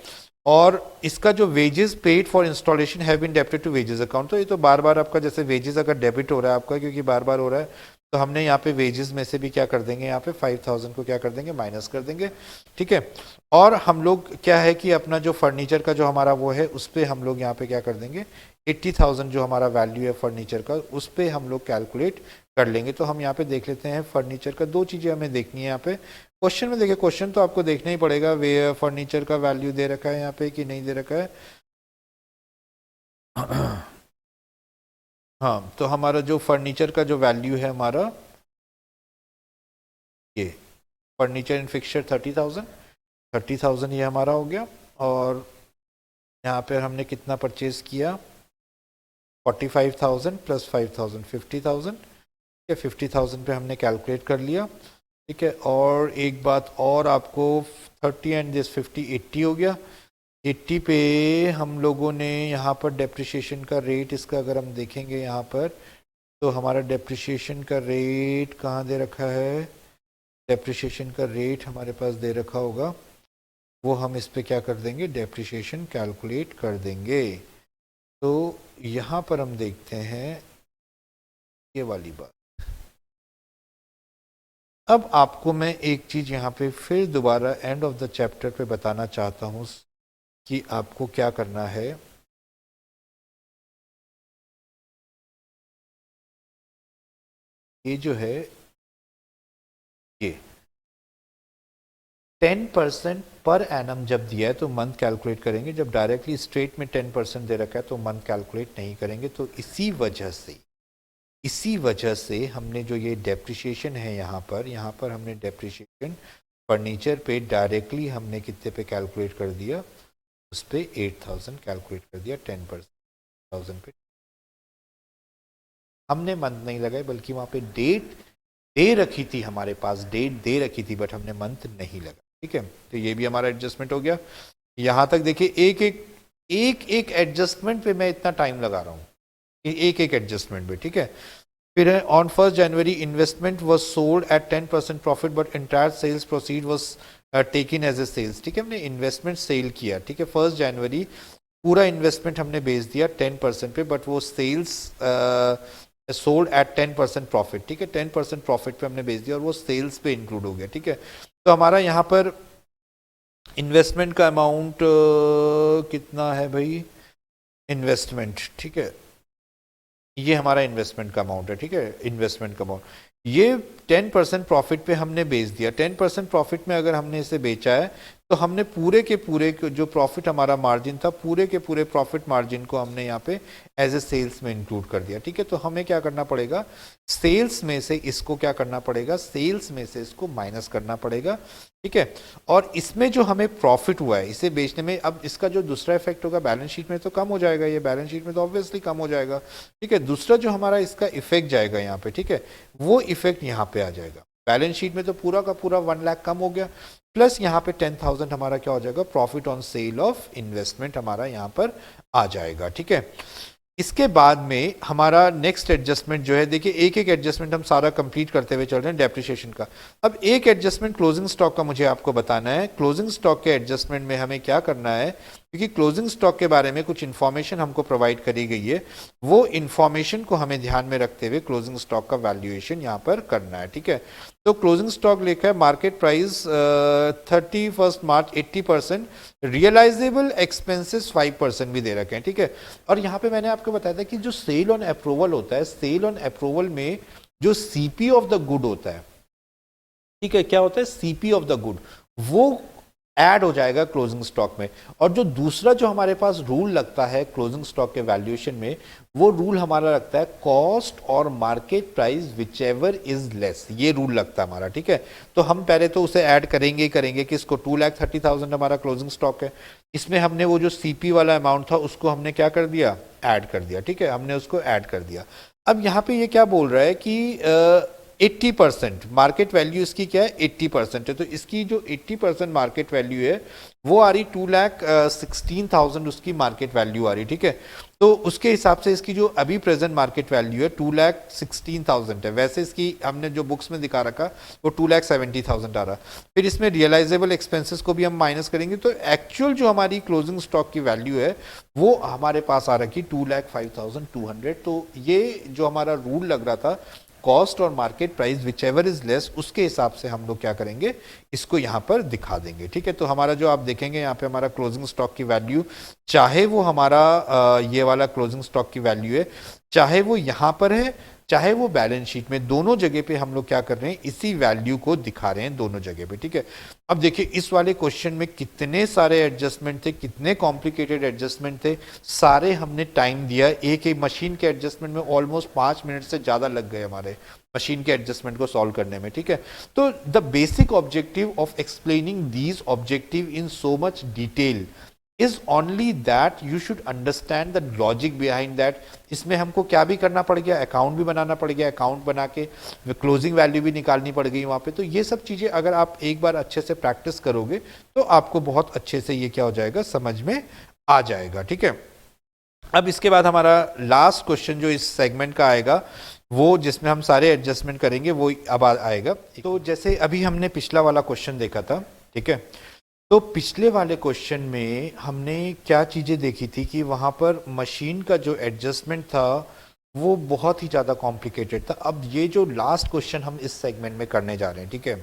और इसका जो wages paid for installation have been debited to wages account, तो ये तो बार बार आपका जैसे वेजेस अगर डेबिट हो रहा है आपका, क्योंकि बार बार हो रहा है, तो हमने यहाँ पे वेजेस में से भी क्या कर देंगे, यहाँ पे 5,000 को क्या कर देंगे, माइनस कर देंगे, ठीक है। और हम लोग क्या है कि अपना जो फर्नीचर का जो हमारा वो है उस पर हम लोग यहाँ पे क्या कर देंगे, 80,000 जो हमारा वैल्यू है फर्नीचर का उस पर हम लोग कैलकुलेट कर लेंगे। तो हम यहाँ पे देख लेते हैं फर्नीचर का, दो चीज़ें हमें देखनी है यहाँ पे क्वेश्चन में। देखिए क्वेश्चन तो आपको देखना ही पड़ेगा, वे फर्नीचर का वैल्यू दे रखा है यहाँ पे कि नहीं दे रखा है। हाँ, तो हमारा जो फर्नीचर का जो वैल्यू है हमारा ये फर्नीचर इन फिक्सचर 30,000 ये हमारा हो गया। और यहाँ पे हमने कितना परचेज किया, 45,000 प्लस 5,000 50,000, ठीक है। 50,000 पे हमने कैलकुलेट कर लिया, ठीक है। और एक बात और आपको 30 एंड दिस 50 80 हो गया। 80 पे हम लोगों ने यहाँ पर डेप्रिसिएशन का रेट इसका अगर हम देखेंगे यहाँ पर, तो हमारा डेप्रिसिएशन का रेट कहाँ दे रखा है, डेप्रिसिएशन का रेट हमारे पास दे रखा होगा, वो हम इस पे क्या कर देंगे, डेप्रिसिएशन कैलकुलेट कर देंगे। तो यहाँ पर हम देखते हैं ये वाली बात। अब आपको मैं एक चीज़ यहाँ पे फिर दोबारा एंड ऑफ द चैप्टर पे बताना चाहता हूँ कि आपको क्या करना है। ये जो है ये 10% पर एनम जब दिया है तो मंथ कैलकुलेट करेंगे, जब डायरेक्टली स्ट्रेट में 10% दे रखा है तो मंथ कैलकुलेट नहीं करेंगे। तो इसी वजह से हमने जो ये डेप्रिसिएशन है यहाँ पर हमने डेप्रिसिएशन फर्नीचर पे डायरेक्टली हमने कितने पे कैलकुलेट कर दिया, उस पे 8,000 कैलकुलेट कर दिया, 10% पे हमने मंथ नहीं लगाए, बल्कि वहाँ पे डेट दे रखी थी, हमारे पास डेट दे रखी थी बट हमने मंथ नहीं लगा, ठीक है। तो ये भी हमारा एडजस्टमेंट हो गया। यहाँ तक देखिए एक एडजस्टमेंट पे मैं इतना टाइम लगा रहा हूँ, एक एडजस्टमेंट पे, ठीक है। फिर है on 1st January investment was sold at 10% profit but entire sales proceed was taken as a sales, ठीक है। हमने इन्वेस्टमेंट सेल किया, ठीक है, 1st जनवरी पूरा इन्वेस्टमेंट हमने बेच दिया 10% पे, बट वो सेल्स सोल्ड एट 10% प्रॉफिट, ठीक है, 10% प्रॉफिट पे हमने बेच दिया और वो सेल्स पे इंक्लूड हो गया, ठीक है। तो हमारा यहाँ पर इन्वेस्टमेंट का अमाउंट कितना है भाई, इन्वेस्टमेंट, ठीक है, ये हमारा इन्वेस्टमेंट का अमाउंट है, ठीक है, इन्वेस्टमेंट का अमाउंट, ये 10% प्रॉफिट पे हमने बेच दिया। 10% प्रॉफिट में अगर हमने इसे बेचा है तो हमने पूरे के पूरे जो प्रॉफिट हमारा मार्जिन था, पूरे के पूरे प्रॉफिट मार्जिन को हमने यहाँ पे एज ए सेल्स में इंक्लूड कर दिया, ठीक है। तो हमें क्या करना पड़ेगा, सेल्स में से इसको क्या करना पड़ेगा, सेल्स में से इसको माइनस करना पड़ेगा, ठीक है। और इसमें जो हमें प्रॉफिट हुआ है इसे बेचने में, अब इसका जो दूसरा इफेक्ट होगा बैलेंस शीट में तो कम हो जाएगा, ये बैलेंस शीट में तो ऑब्वियसली कम हो जाएगा, ठीक है। दूसरा जो हमारा इसका इफेक्ट जाएगा यहाँ पे, ठीक है, वो इफेक्ट यहाँ पे आ जाएगा। बैलेंस शीट में तो पूरा का पूरा 1 लाख कम हो गया, प्लस यहाँ पे 10,000 हमारा क्या हो जाएगा, profit on sale of investment हमारा यहाँ पर आ जाएगा, ठीक है। इसके बाद में हमारा नेक्स्ट एडजस्टमेंट जो है, देखिए एक एक एडजस्टमेंट हम सारा कंप्लीट करते हुए चल रहे हैं डेप्रिसिएशन का। अब एक एडजस्टमेंट क्लोजिंग स्टॉक का मुझे आपको बताना है। क्लोजिंग स्टॉक के एडजस्टमेंट में हमें क्या करना है, क्योंकि क्लोजिंग स्टॉक के बारे में कुछ इन्फॉर्मेशन हमको प्रोवाइड करी गई है, वो इन्फॉर्मेशन को हमें ध्यान में रखते हुए क्लोजिंग स्टॉक का वैल्यूएशन यहाँ पर करना है, ठीक है। तो क्लोजिंग स्टॉक लिखा है मार्केट प्राइस 31 मार्च 80%, रियलाइजेबल एक्सपेंसेस 5% भी दे रखे हैं, ठीक है। और यहाँ पे मैंने आपको बताया था कि जो सेल ऑन अप्रूवल होता है, सेल ऑन अप्रूवल में जो सीपी ऑफ द गुड होता है, ठीक है, क्या होता है, सीपी ऑफ द गुड, वो ऐड हो जाएगा क्लोजिंग स्टॉक में। और जो दूसरा जो हमारे पास रूल लगता है क्लोजिंग स्टॉक के वैल्यूएशन में, वो रूल हमारा लगता है कॉस्ट और market price which ever is less, ये रूल लगता है हमारा, ठीक है। तो हम पहले तो उसे ऐड करेंगे ही करेंगे कि इसको 2,30,000 हमारा क्लोजिंग स्टॉक है, इसमें हमने वो जो सीपी वाला अमाउंट था उसको हमने क्या कर दिया, ऐड कर दिया, ठीक है, हमने उसको ऐड कर दिया। अब यहाँ पे ये क्या बोल रहा है कि 80% मार्केट वैल्यू इसकी क्या है, 80% है, तो इसकी जो 80% मार्केट वैल्यू है वो आ रही 2,16,000 उसकी मार्केट वैल्यू आ रही, ठीक है। तो उसके हिसाब से इसकी जो अभी प्रेजेंट मार्केट वैल्यू है 2,16,000 है, वैसे इसकी हमने जो बुक्स में दिखा रखा वो 2,70,000 आ रहा। फिर इसमें रियलाइजेबल एक्सपेंसेस को भी हम माइनस करेंगे, तो एक्चुअल जो हमारी क्लोजिंग स्टॉक की वैल्यू है वो हमारे पास आ रखी 2,05,200। तो ये जो हमारा रूल लग रहा था कॉस्ट और market price which ever is less, उसके हिसाब से हम लोग क्या करेंगे, इसको यहाँ पर दिखा देंगे, ठीक है। तो हमारा जो आप देखेंगे यहाँ पे हमारा क्लोजिंग स्टॉक की वैल्यू, चाहे वो हमारा ये वाला क्लोजिंग स्टॉक की वैल्यू है, चाहे वो यहाँ पर है, चाहे वो बैलेंस शीट में, दोनों जगह पे हम लोग क्या कर रहे हैं, इसी वैल्यू को दिखा रहे हैं दोनों जगह पे, ठीक है। अब देखिए इस वाले क्वेश्चन में कितने सारे एडजस्टमेंट थे, कितने कॉम्प्लिकेटेड एडजस्टमेंट थे, सारे हमने टाइम दिया। एक एक मशीन के एडजस्टमेंट में ऑलमोस्ट 5 मिनट से ज़्यादा लग गए हमारे मशीन के एडजस्टमेंट को सॉल्व करने में, ठीक है। तो the basic objective of explaining these objective in so much detail is only that you should understand the logic behind that। इसमें हमको क्या भी करना पड़ गया, अकाउंट भी बनाना पड़ गया, अकाउंट बना के क्लोजिंग वैल्यू भी निकालनी पड़ गई वहाँ पे। तो ये सब चीज़ें अगर आप एक बार अच्छे से प्रैक्टिस करोगे तो आपको बहुत अच्छे से ये क्या हो जाएगा, समझ में आ जाएगा, ठीक है। अब इसके बाद हमारा लास्ट क्वेश्चन जो इस सेगमेंट का आएगा, वो जिसमें हम सारे एडजस्टमेंट करेंगे, वो अब आएगा। तो जैसे अभी हमने पिछला वाला क्वेश्चन देखा था, ठीक है, तो पिछले वाले क्वेश्चन में हमने क्या चीज़ें देखी थी कि वहाँ पर मशीन का जो एडजस्टमेंट था वो बहुत ही ज़्यादा कॉम्प्लिकेटेड था। अब ये जो लास्ट क्वेश्चन हम इस सेगमेंट में करने जा रहे हैं, ठीक है,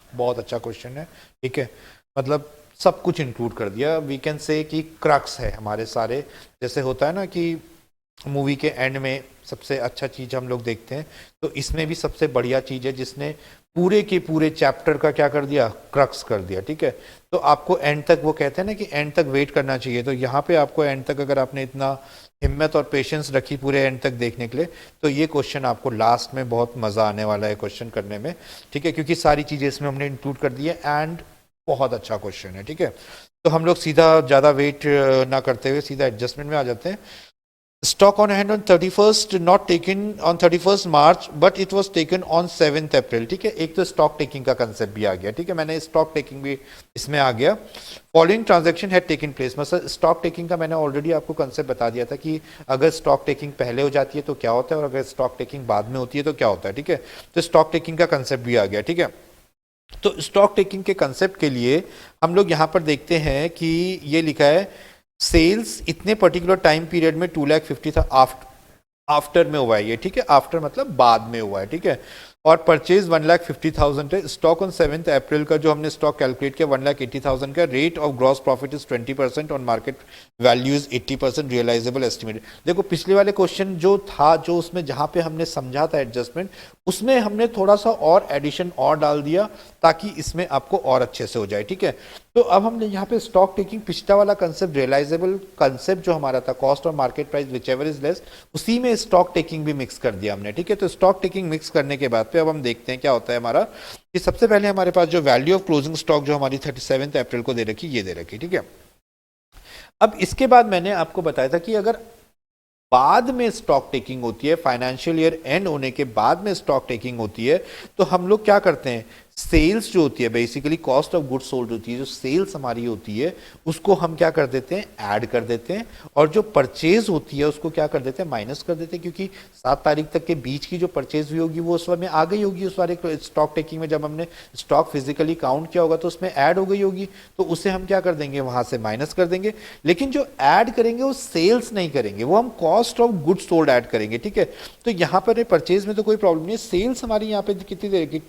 बहुत अच्छा क्वेश्चन है, ठीक है, मतलब सब कुछ इंक्लूड कर दिया, वी कैन से कि क्रक्स है हमारे सारे। जैसे होता है ना कि मूवी के एंड में सबसे अच्छा चीज़ हम लोग देखते हैं, तो इसमें भी सबसे बढ़िया चीज़ है जिसने पूरे के पूरे चैप्टर का क्या कर दिया, क्रक्स कर दिया, ठीक है। तो आपको एंड तक, वो कहते हैं ना कि एंड तक वेट करना चाहिए, तो यहाँ पे आपको एंड तक अगर आपने इतना हिम्मत और पेशेंस रखी पूरे एंड तक देखने के लिए, तो ये क्वेश्चन आपको लास्ट में बहुत मज़ा आने वाला है क्वेश्चन करने में, ठीक है, क्योंकि सारी चीज़ें इसमें हमने इंक्लूड कर दी है एंड बहुत अच्छा क्वेश्चन है, ठीक है। तो हम लोग सीधा ज़्यादा वेट ना करते हुए सीधा एडजस्टमेंट में आ जाते हैं। Stock on hand on 31st not taken on 31st March but it was taken on 7th April, ठीक है। एक तो स्टॉक टेकिंग का कंसेप्ट भी आ गया, ठीक है, मैंने स्टॉक टेकिंग भी इसमें आ गया। Following transaction had taken place, मतलब स्टॉक टेकिंग का मैंने ऑलरेडी आपको कंसेप्ट बता दिया था कि अगर स्टॉक टेकिंग पहले हो जाती है तो क्या होता है और अगर स्टॉक टेकिंग बाद में होती है तो क्या होता है, ठीक है। तो स्टॉक टेकिंग का कंसेप्ट भी आ गया, ठीक है। तो स्टॉक टेकिंग के कंसेप्ट के लिए हम लोग यहाँ पर देखते हैं कि ये लिखा है सेल्स इतने पर्टिकुलर टाइम पीरियड में 2,50,000 था, आफ्टर में हुआ है ये, ठीक है, आफ्टर मतलब बाद में हुआ है, ठीक है। और परचेज 1,50,000 है। स्टॉक ऑन 7 अप्रैल का जो हमने स्टॉक कैलकुलेट किया 1,80,000 का। Rate of gross profit is 20% on market value is 80% realisable estimated. देखो पिछले वाले क्वेश्चन जो था, जो उसमें जहां पे हमने समझा था एडजस्टमेंट, उसमें हमने थोड़ा सा और एडिशन और डाल दिया ताकि इसमें आपको और अच्छे से हो जाए, ठीक है। तो अब हमने यहाँ पे स्टॉक टेकिंग, पिछला वाला कंसेप्ट रियलाइजेबल कंसेप्ट जो हमारा था, कॉस्ट और market price which ever is less, उसी में स्टॉक टेकिंग भी मिक्स कर दिया हमने, ठीक है। तो स्टॉक टेकिंग मिक्स करने के बाद पे अब हम देखते हैं क्या होता है हमारा, कि सबसे पहले हमारे पास जो वैल्यू ऑफ क्लोजिंग स्टॉक जो हमारी 37 अप्रैल को दे रखी, ये दे रखी, ठीक है। अब इसके बाद मैंने आपको बताया था कि अगर बाद में स्टॉक टेकिंग होती है, फाइनेंशियल ईयर एंड होने के बाद में स्टॉक टेकिंग होती है, तो हम लोग क्या करते हैं, सेल्स जो होती है, basically cost of goods sold होती है, जो सेल्स हमारी होती है उसको हम क्या कर देते हैं, ऐड कर देते हैं, और जो परचेज होती है उसको क्या कर देते हैं, माइनस कर देते हैं, क्योंकि 7 तारीख तक के बीच की जो परचेज हुई होगी वो उस समय आ गई होगी, उस वाले स्टॉक टेकिंग में जब हमने स्टॉक फिजिकली काउंट किया होगा तो उसमें ऐड हो गई होगी, तो उसे हम क्या कर देंगे, वहां से माइनस कर देंगे। लेकिन जो ऐड करेंगे वो सेल्स नहीं करेंगे, वो हम cost of goods sold add करेंगे, ठीक है। तो यहाँ पर परचेज में तो कोई प्रॉब्लम नहीं है। सेल्स हमारी यहाँ पे कितनी दे रखी,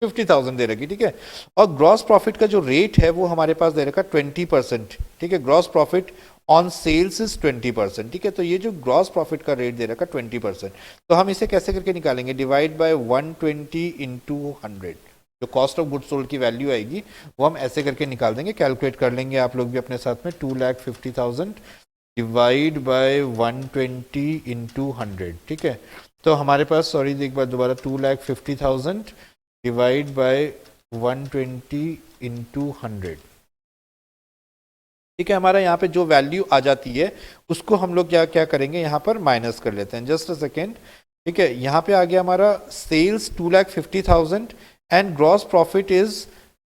2,50,000 दे रखी, ठीक है। और ग्रॉस प्रॉफिट का जो रेट है वो हमारे पास दे रखा 20%, ठीक है। Gross profit on sales is 20%, ठीक है। तो ये जो ग्रॉस प्रॉफिट का रेट दे रखा 20%, तो हम इसे कैसे करके निकालेंगे, डिवाइड बाय 120 इंटू 100, जो कॉस्ट ऑफ गुड्स सोल्ड की वैल्यू आएगी वो हम ऐसे करके निकाल देंगे, कैलकुलेट कर लेंगे आप लोग भी अपने साथ में। 2,50,000 डिवाइड बाय 120 इंटू 100, ठीक है। तो हमारे पास, सॉरी एक बार दोबारा, 2,50,000 डिवाइड बाय 120 इंटू 100, ठीक है। हमारा यहाँ पे जो वैल्यू आ जाती है उसको हम लोग क्या क्या करेंगे, यहाँ पर माइनस कर लेते हैं। जस्ट अ सेकेंड, ठीक है। यहाँ पे आ गया हमारा sales 2,50,000 and gross profit is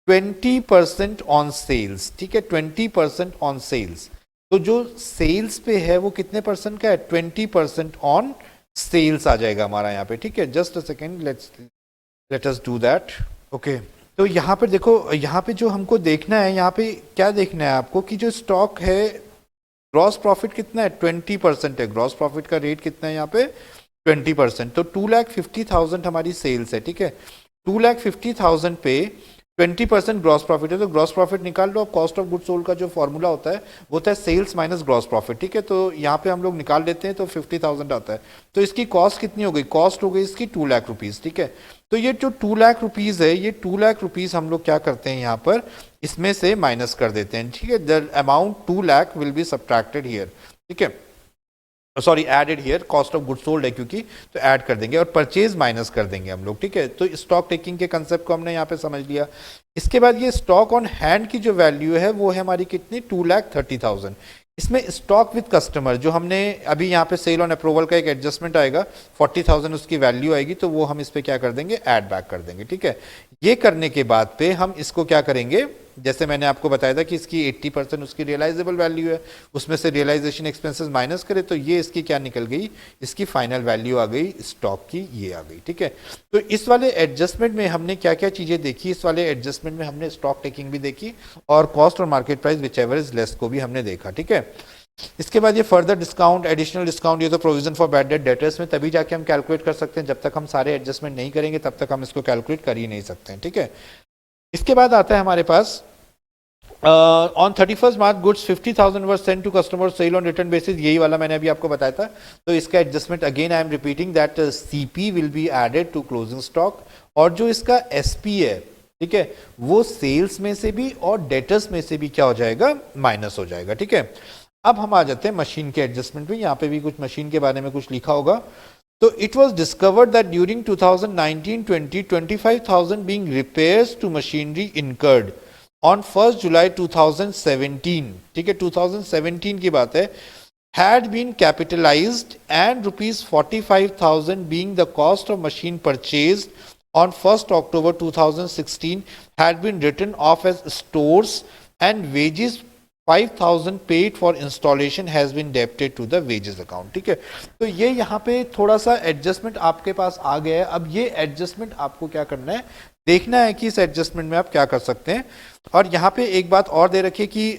20% on sales, ठीक है। 20% ऑन सेल्स, तो जो सेल्स पे है वो कितने परसेंट का है, 20% ऑन सेल्स आ जाएगा हमारा यहाँ पे, ठीक है। Just a second, let us do that, okay. तो यहाँ पर देखो, यहाँ पे जो हमको देखना है, यहाँ पे क्या देखना है आपको, कि जो स्टॉक है ग्रॉस प्रॉफिट कितना है, 20% है, ग्रॉस प्रॉफिट का रेट कितना है यहाँ पे, 20%। तो 2,50,000 हमारी सेल्स है, ठीक है। 2,50,000 पे 20% ग्रॉस प्रॉफिट है, तो ग्रॉस प्रॉफिट निकाल लो। कॉस्ट ऑफ गुड्स सोल्ड का जो फॉर्मूला होता है वो होता है सेल्स माइनस ग्रॉस प्रॉफिट, ठीक है। तो यहाँ पे हम लोग निकाल लेते हैं, तो 50,000 आता है। तो इसकी कॉस्ट कितनी हो गई, कॉस्ट हो गई इसकी 2 लाख रुपीज, ठीक है। तो ये जो 2 लाख रुपीज है, ये 2 लाख रुपीज हम लोग क्या करते हैं, यहाँ पर इसमें से माइनस कर देते हैं, ठीक है। The amount 2 lakh will be subtracted here, ठीक है, sorry added here, cost of goods sold है क्योंकि, तो ऐड कर देंगे और परचेज माइनस कर देंगे हम लोग, ठीक है। तो स्टॉक टेकिंग के कंसेप्ट को हमने यहाँ पे समझ लिया। इसके बाद ये स्टॉक ऑन हैंड की जो वैल्यू है वो है हमारी कितनी, 2,30,000। इसमें स्टॉक विद कस्टमर जो हमने अभी यहाँ पे सेल ऑन अप्रूवल का एक एडजस्टमेंट आएगा, 40,000 उसकी वैल्यू आएगी, तो वो हम इस पे क्या कर देंगे, ऐड बैक कर देंगे, ठीक है। ये करने के बाद पे हम इसको क्या करेंगे, जैसे मैंने आपको बताया था कि इसकी 80% उसकी रियलाइजेबल वैल्यू है, उसमें से रियलाइजेशन एक्सपेंसेस माइनस करें तो ये इसकी क्या निकल गई, इसकी फाइनल वैल्यू आ गई स्टॉक की, ये आ गई, ठीक है। तो इस वाले एडजस्टमेंट में हमने क्या क्या चीजें देखी, इस वाले एडजस्टमेंट में हमने स्टॉक टेकिंग भी देखी और कॉस्ट और market price which ever is less को भी हमने देखा, ठीक है। इसके बाद ये फर्दर डिस्काउंट, एडिशनल डिस्काउंट, ये तो provision for bad debt debtors में तभी जाके हम कैलकुलेट कर सकते हैं, जब तक हम सारे एडजस्टमेंट नहीं करेंगे तब तक हम इसको कैलकुलेट कर ही नहीं सकते हैं, ठीक है। इसके बाद आता है हमारे पास on 31st March goods 50,000 were send to customer sale on return basis, यही वाला मैंने अभी आपको बताया था। तो इसका adjustment again I am repeating that CP will be added to closing stock, और जो इसका एसपी है, ठीक है, वो सेल्स में से भी और डेटर्स में से भी क्या हो जाएगा, माइनस हो जाएगा, ठीक है। अब हम आ जाते हैं मशीन के एडजस्टमेंट में। यहाँ पे भी कुछ मशीन के बारे में कुछ लिखा होगा। तो it was discovered that during 2019-20 25,000 being repairs to machinery incurred on 1 July 2017, ठीक है, 2017 की बात है, had been capitalized and rupees 45,000 being the cost of machine purchased on 1st October 2016 had been written off as stores and wages 5,000 paid for installation has been debited to the wages account, ठीक है। तो ये यहाँ पे थोड़ा सा adjustment आपके पास आ गया है। अब ये एडजस्टमेंट आपको क्या करना है, देखना है कि इस एडजस्टमेंट में आप क्या कर सकते हैं। और यहाँ पे एक बात और दे रखिए कि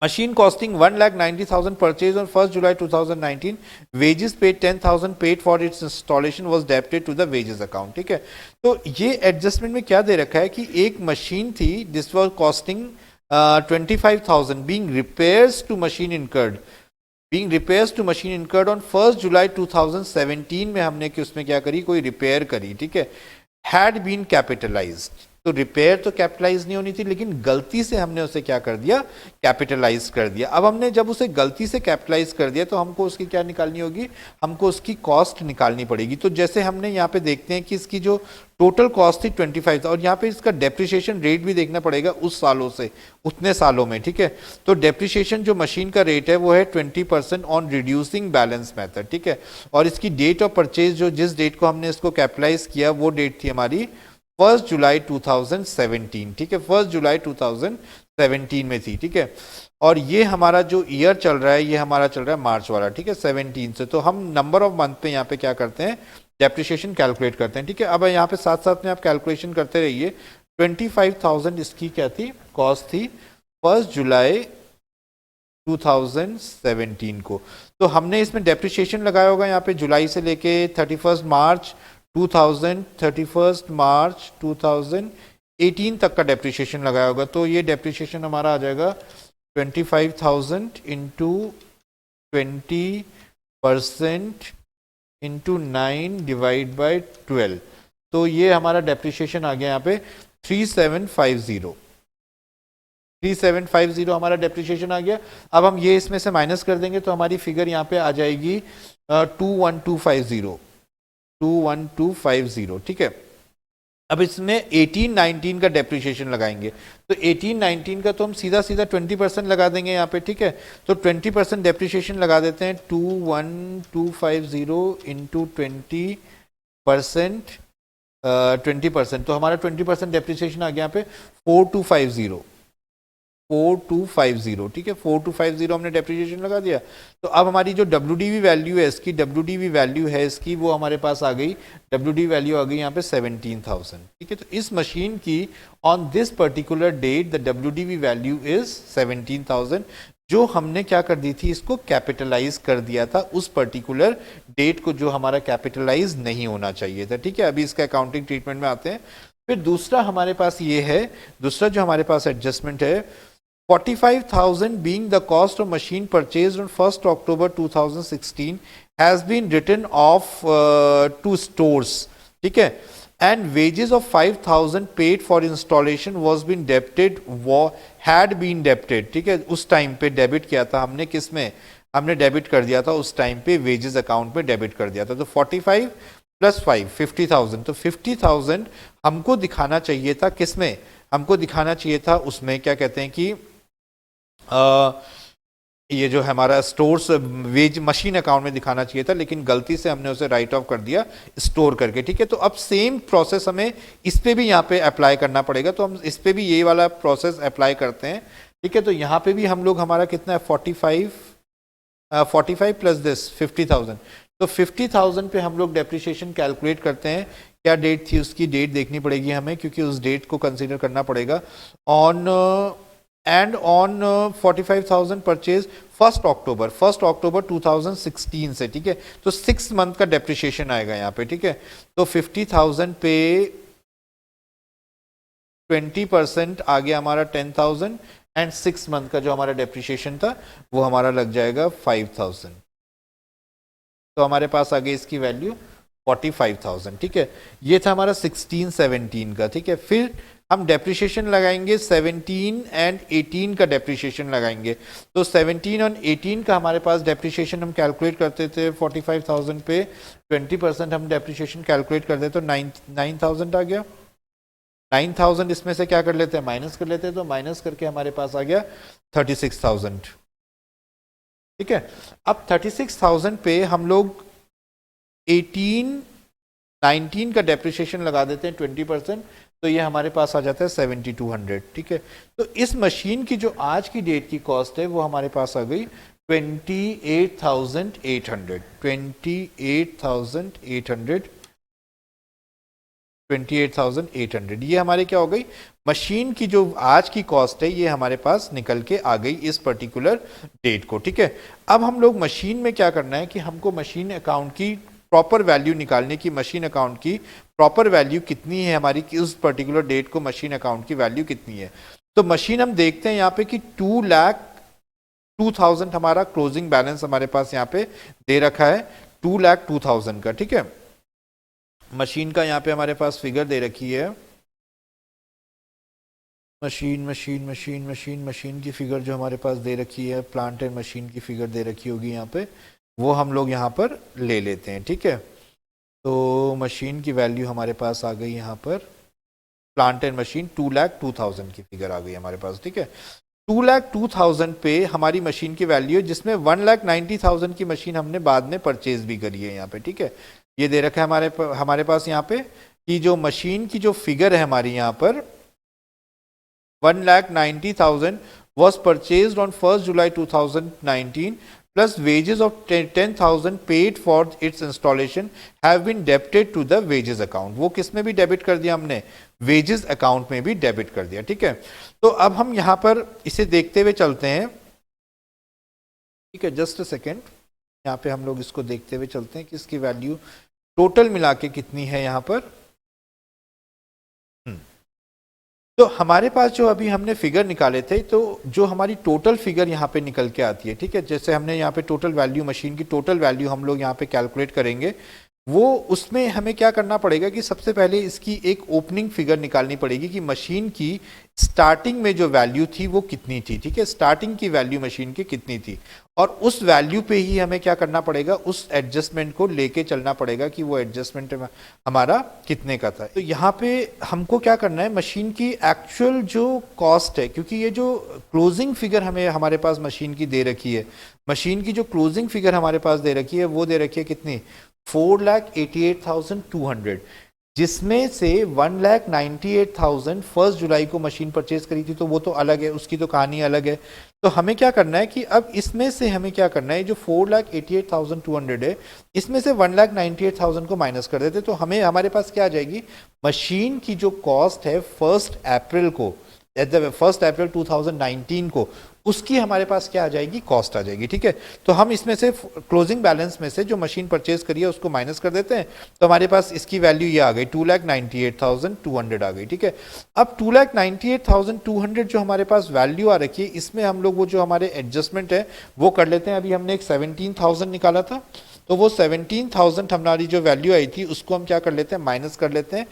Machine costing 1,90,000 purchased on 1st July 2019. Wages paid 10,000 paid for its installation was debited to the wages account. ठीक है, तो ये एडजस्टमेंट में क्या दे रखा है कि एक मशीन थी this was costing 25,000 being repairs to machine incurred on 1st July 2017 में हमने कि उसमें क्या करी, कोई रिपेयर करी. ठीक है, had been capitalized. तो रिपेयर तो कैपिटलाइज नहीं होनी थी, लेकिन गलती से हमने उसे क्या कर दिया, कैपिटलाइज कर दिया. अब हमने जब उसे गलती से कैपिटलाइज कर दिया तो हमको उसकी क्या निकालनी होगी, हमको उसकी कॉस्ट निकालनी पड़ेगी. तो जैसे हमने यहाँ पे देखते हैं कि इसकी जो टोटल कॉस्ट थी 25 और यहाँ पे इसका डेप्रिसिएशन रेट भी देखना पड़ेगा उस सालों से उतने सालों में. ठीक है, तो डेप्रिसिएशन जो मशीन का रेट है वो है 20% ऑन रिड्यूसिंग बैलेंस मेथड. ठीक है, और इसकी डेट ऑफ परचेज जो जिस डेट को हमने इसको कैपिटलाइज किया वो डेट थी हमारी 1 जुलाई 2017. ठीक है, 1 जुलाई 2017 में थी. ठीक है, और ये हमारा जो ईयर चल रहा है ये हमारा चल रहा है मार्च वाला. ठीक है, 17 से. तो हम नंबर ऑफ मंथ पे यहाँ पे क्या करते हैं, डेप्रिसिएशन कैलकुलेट करते हैं. ठीक है, अब यहाँ पे साथ साथ में आप कैलकुलेशन करते रहिए. 25,000 इसकी क्या थी, कॉस्ट थी 1 जुलाई 2017 को. तो हमने इसमें डेप्रिसिएशन लगाया होगा यहाँ पे जुलाई से लेके 31 मार्च 2018 तक का डेप्रिसिएशन लगाया होगा. तो ये डेप्रिसिएशन हमारा आ जाएगा 25,000 इंटू 20% इंटू 9 डिवाइड बाई 12. तो ये हमारा डेप्रिसिएशन आ गया यहाँ पे 3750 हमारा डेप्रिसिएशन आ गया. अब हम ये इसमें से माइनस कर देंगे तो हमारी फिगर यहाँ पे आ जाएगी 21250. ठीक है, अब इसमें 18-19 का डेप्रिसिएशन लगाएंगे. तो 18-19 का तो हम सीधा 20% लगा देंगे यहाँ पे. ठीक है, तो 20% डेप्रिसिएशन लगा देते हैं. 21250 इंटू 20%, तो हमारा 20% डेप्रिसिएशन आ गया यहाँ पे 4250. ठीक है, 4250 हमने डेप्रिसिएशन लगा दिया. तो अब हमारी जो WDV वैल्यू है इसकी वो हमारे पास आ गई. WDV वैल्यू आ गई यहाँ पे 17,000. ठीक है, तो इस मशीन की on this particular date the WDV value is 17,000. जो हमने क्या कर दी थी, इसको कैपिटलाइज कर दिया था उस पर्टिकुलर डेट को जो हमारा कैपिटलाइज नहीं होना चाहिए था. ठीक है, अभी इसका अकाउंटिंग ट्रीटमेंट में आते हैं. फिर दूसरा हमारे पास ये है, दूसरा जो हमारे पास एडजस्टमेंट है 45,000 being the cost of machine purchased on 1st October 2016 has been written off to stores. ठीक है, and wages of 5,000 paid for installation was been debited, had been debited. ठीक है, उस टाइम पे डेबिट किया था हमने, किस में, हमने डेबिट कर दिया था उस टाइम पे वेजेस अकाउंट में डेबिट कर दिया था. तो 45 प्लस 5 50,000. तो 50,000 हमको दिखाना चाहिए था किस में, हमको दिखाना चाहिए था उसमें क्या कहते हैं कि ये जो हमारा स्टोर्स वेज मशीन अकाउंट में दिखाना चाहिए था, लेकिन गलती से हमने उसे राइट ऑफ कर दिया स्टोर करके. ठीक है, तो अब सेम प्रोसेस हमें इस पे भी यहाँ पे अप्लाई करना पड़ेगा. तो हम इस पे भी ये वाला प्रोसेस अप्लाई करते हैं. ठीक है, तो यहाँ पे भी हम लोग हमारा कितना है 45 प्लस दिस 50,000. तो 50,000 पे हम लोग डेप्रिसिएशन कैलकुलेट करते हैं. क्या डेट थी उसकी, डेट देखनी पड़ेगी हमें क्योंकि उस डेट को कंसीडर करना पड़ेगा. ऑन 45,000 परचेज 1 अक्टूबर 2016 से. ठीक है, तो 6 मंथ का डेप्रिसिएशन आएगा यहाँ पे. ठीक है, तो 50,000 पे 20% आ गया हमारा 10,000 एंड 6 मंथ का जो हमारा डेप्रिसिएशन था वो हमारा लग जाएगा 5,000. तो हमारे पास आ गई इसकी वैल्यू 45,000. ठीक है, ये था हमारा 16-17 का. ठीक है, फिर हम डेप्रिसिएशन लगाएंगे 17 एंड 18 का डेप्रिसिएशन लगाएंगे. तो 17 और 18 का हमारे पास डेप्रिसिएशन हम कैलकुलेट करते थे 45,000 पे 20% हम डेप्रिसिएशन कैलकुलेट करते तो 9,000 आ गया. 9,000 इसमें से क्या कर लेते हैं, माइनस कर लेते हैं. तो माइनस करके हमारे पास आ गया 36,000. ठीक है, अब 36,000 पे हम लोग 19 का डेप्रिसिएशन लगा देते हैं 20%. तो ये हमारे पास आ जाता है 7,200. ठीक है, तो इस मशीन की जो आज की डेट की कॉस्ट है वो हमारे पास आ गई 28,800. 28,800। ये हमारे क्या हो गई, मशीन की जो आज की कॉस्ट है ये हमारे पास निकल के आ गई इस पर्टिकुलर डेट को। ठीक है, अब हम लोग मशीन में क्या करना है कि हमको मशीन अकाउंट की प्रॉपर वैल्यू निकालने की, मशीन अकाउंट की प्रॉपर वैल्यू कितनी है हमारी कि उस पर्टिकुलर डेट को मशीन अकाउंट की वैल्यू कितनी है। तो मशीन हम देखते हैं यहाँ पे कि 2,02,000 हमारा क्लोजिंग बैलेंस हमारे पास यहाँ पे दे रखा है, 2,02,000 का। ठीक है, मशीन का यहाँ पे हमारे पास फिगर दे रखी है, मशीन की फिगर जो हमारे पास दे रखी है, प्लांट एंड मशीन की फिगर दे रखी होगी यहाँ पे, वो हम लोग यहाँ पर ले लेते हैं। ठीक है, तो मशीन की वैल्यू हमारे पास आ गई यहाँ पर, प्लांट एंड मशीन 2,02,000 की फिगर आ गई हमारे पास। ठीक है, 2,02,000 पे हमारी मशीन की वैल्यू है, जिसमें 1,90,000 की मशीन हमने बाद में परचेज भी करी है यहाँ पे। ठीक है, ये दे रखा है हमारे पास यहाँ पे कि जो मशीन की जो फिगर है हमारी यहाँ पर 1,90,000 was purchased on 1st July 2019 plus wages of 10,000 paid for its installation have been debited to the wages account। वो किस में भी डेबिट कर दिया हमने, वेजेस अकाउंट में भी डेबिट कर दिया। ठीक है, तो अब हम यहाँ पर इसे देखते हुए चलते हैं। ठीक है, जस्ट अ सेकेंड, यहाँ पे हम लोग इसको देखते हुए चलते हैं कि इसकी वैल्यू टोटल मिला के कितनी है यहाँ पर। तो हमारे पास जो अभी हमने फिगर निकाले थे, तो जो हमारी टोटल फिगर यहाँ पे निकल के आती है, ठीक है, जैसे हमने यहाँ पे टोटल वैल्यू, मशीन की टोटल वैल्यू हम लोग यहाँ पे कैलकुलेट करेंगे, वो उसमें हमें क्या करना पड़ेगा कि सबसे पहले इसकी एक ओपनिंग फिगर निकालनी पड़ेगी कि मशीन की स्टार्टिंग में जो वैल्यू थी वो कितनी थी। ठीक है, स्टार्टिंग की वैल्यू मशीन की कितनी थी, और उस वैल्यू पे ही हमें क्या करना पड़ेगा, उस एडजस्टमेंट को लेके चलना पड़ेगा कि वो एडजस्टमेंट हमारा कितने का था। तो यहाँ पे हमको क्या करना है, मशीन की एक्चुअल जो कॉस्ट है, क्योंकि ये जो क्लोजिंग फिगर हमें हमारे पास मशीन की दे रखी है, मशीन की जो क्लोजिंग फिगर हमारे पास दे रखी है वो दे रखी है कितनी, 4,88,200, जिसमें से 1,98,000 1 जुलाई को मशीन परचेज करी थी, तो वो तो अलग है, उसकी तो कहानी अलग है। तो हमें क्या करना है कि अब इसमें से हमें क्या करना है, जो 4,88,200 है, इसमें से 1,98,000 को माइनस कर देते, तो हमें हमारे पास क्या आ जाएगी, मशीन की जो कॉस्ट है 1 अप्रैल को, 1 अप्रैल 2019 को, उसकी हमारे पास क्या आ जाएगी, कॉस्ट आ जाएगी। ठीक है, तो हम इसमें से क्लोजिंग बैलेंस में से जो मशीन परचेज करी है उसको माइनस कर देते हैं, तो हमारे पास इसकी वैल्यू ये आ गई, 2,98,200 आ गई। ठीक है, अब 2,98,200 जो हमारे पास वैल्यू आ रखी है, इसमें हम लोग वो जो हमारे एडजस्टमेंट है वो कर लेते हैं। अभी हमने एक 17,000 निकाला था, तो वो 17,000 हमारी जो वैल्यू आई थी उसको हम क्या कर लेते हैं, माइनस कर लेते हैं,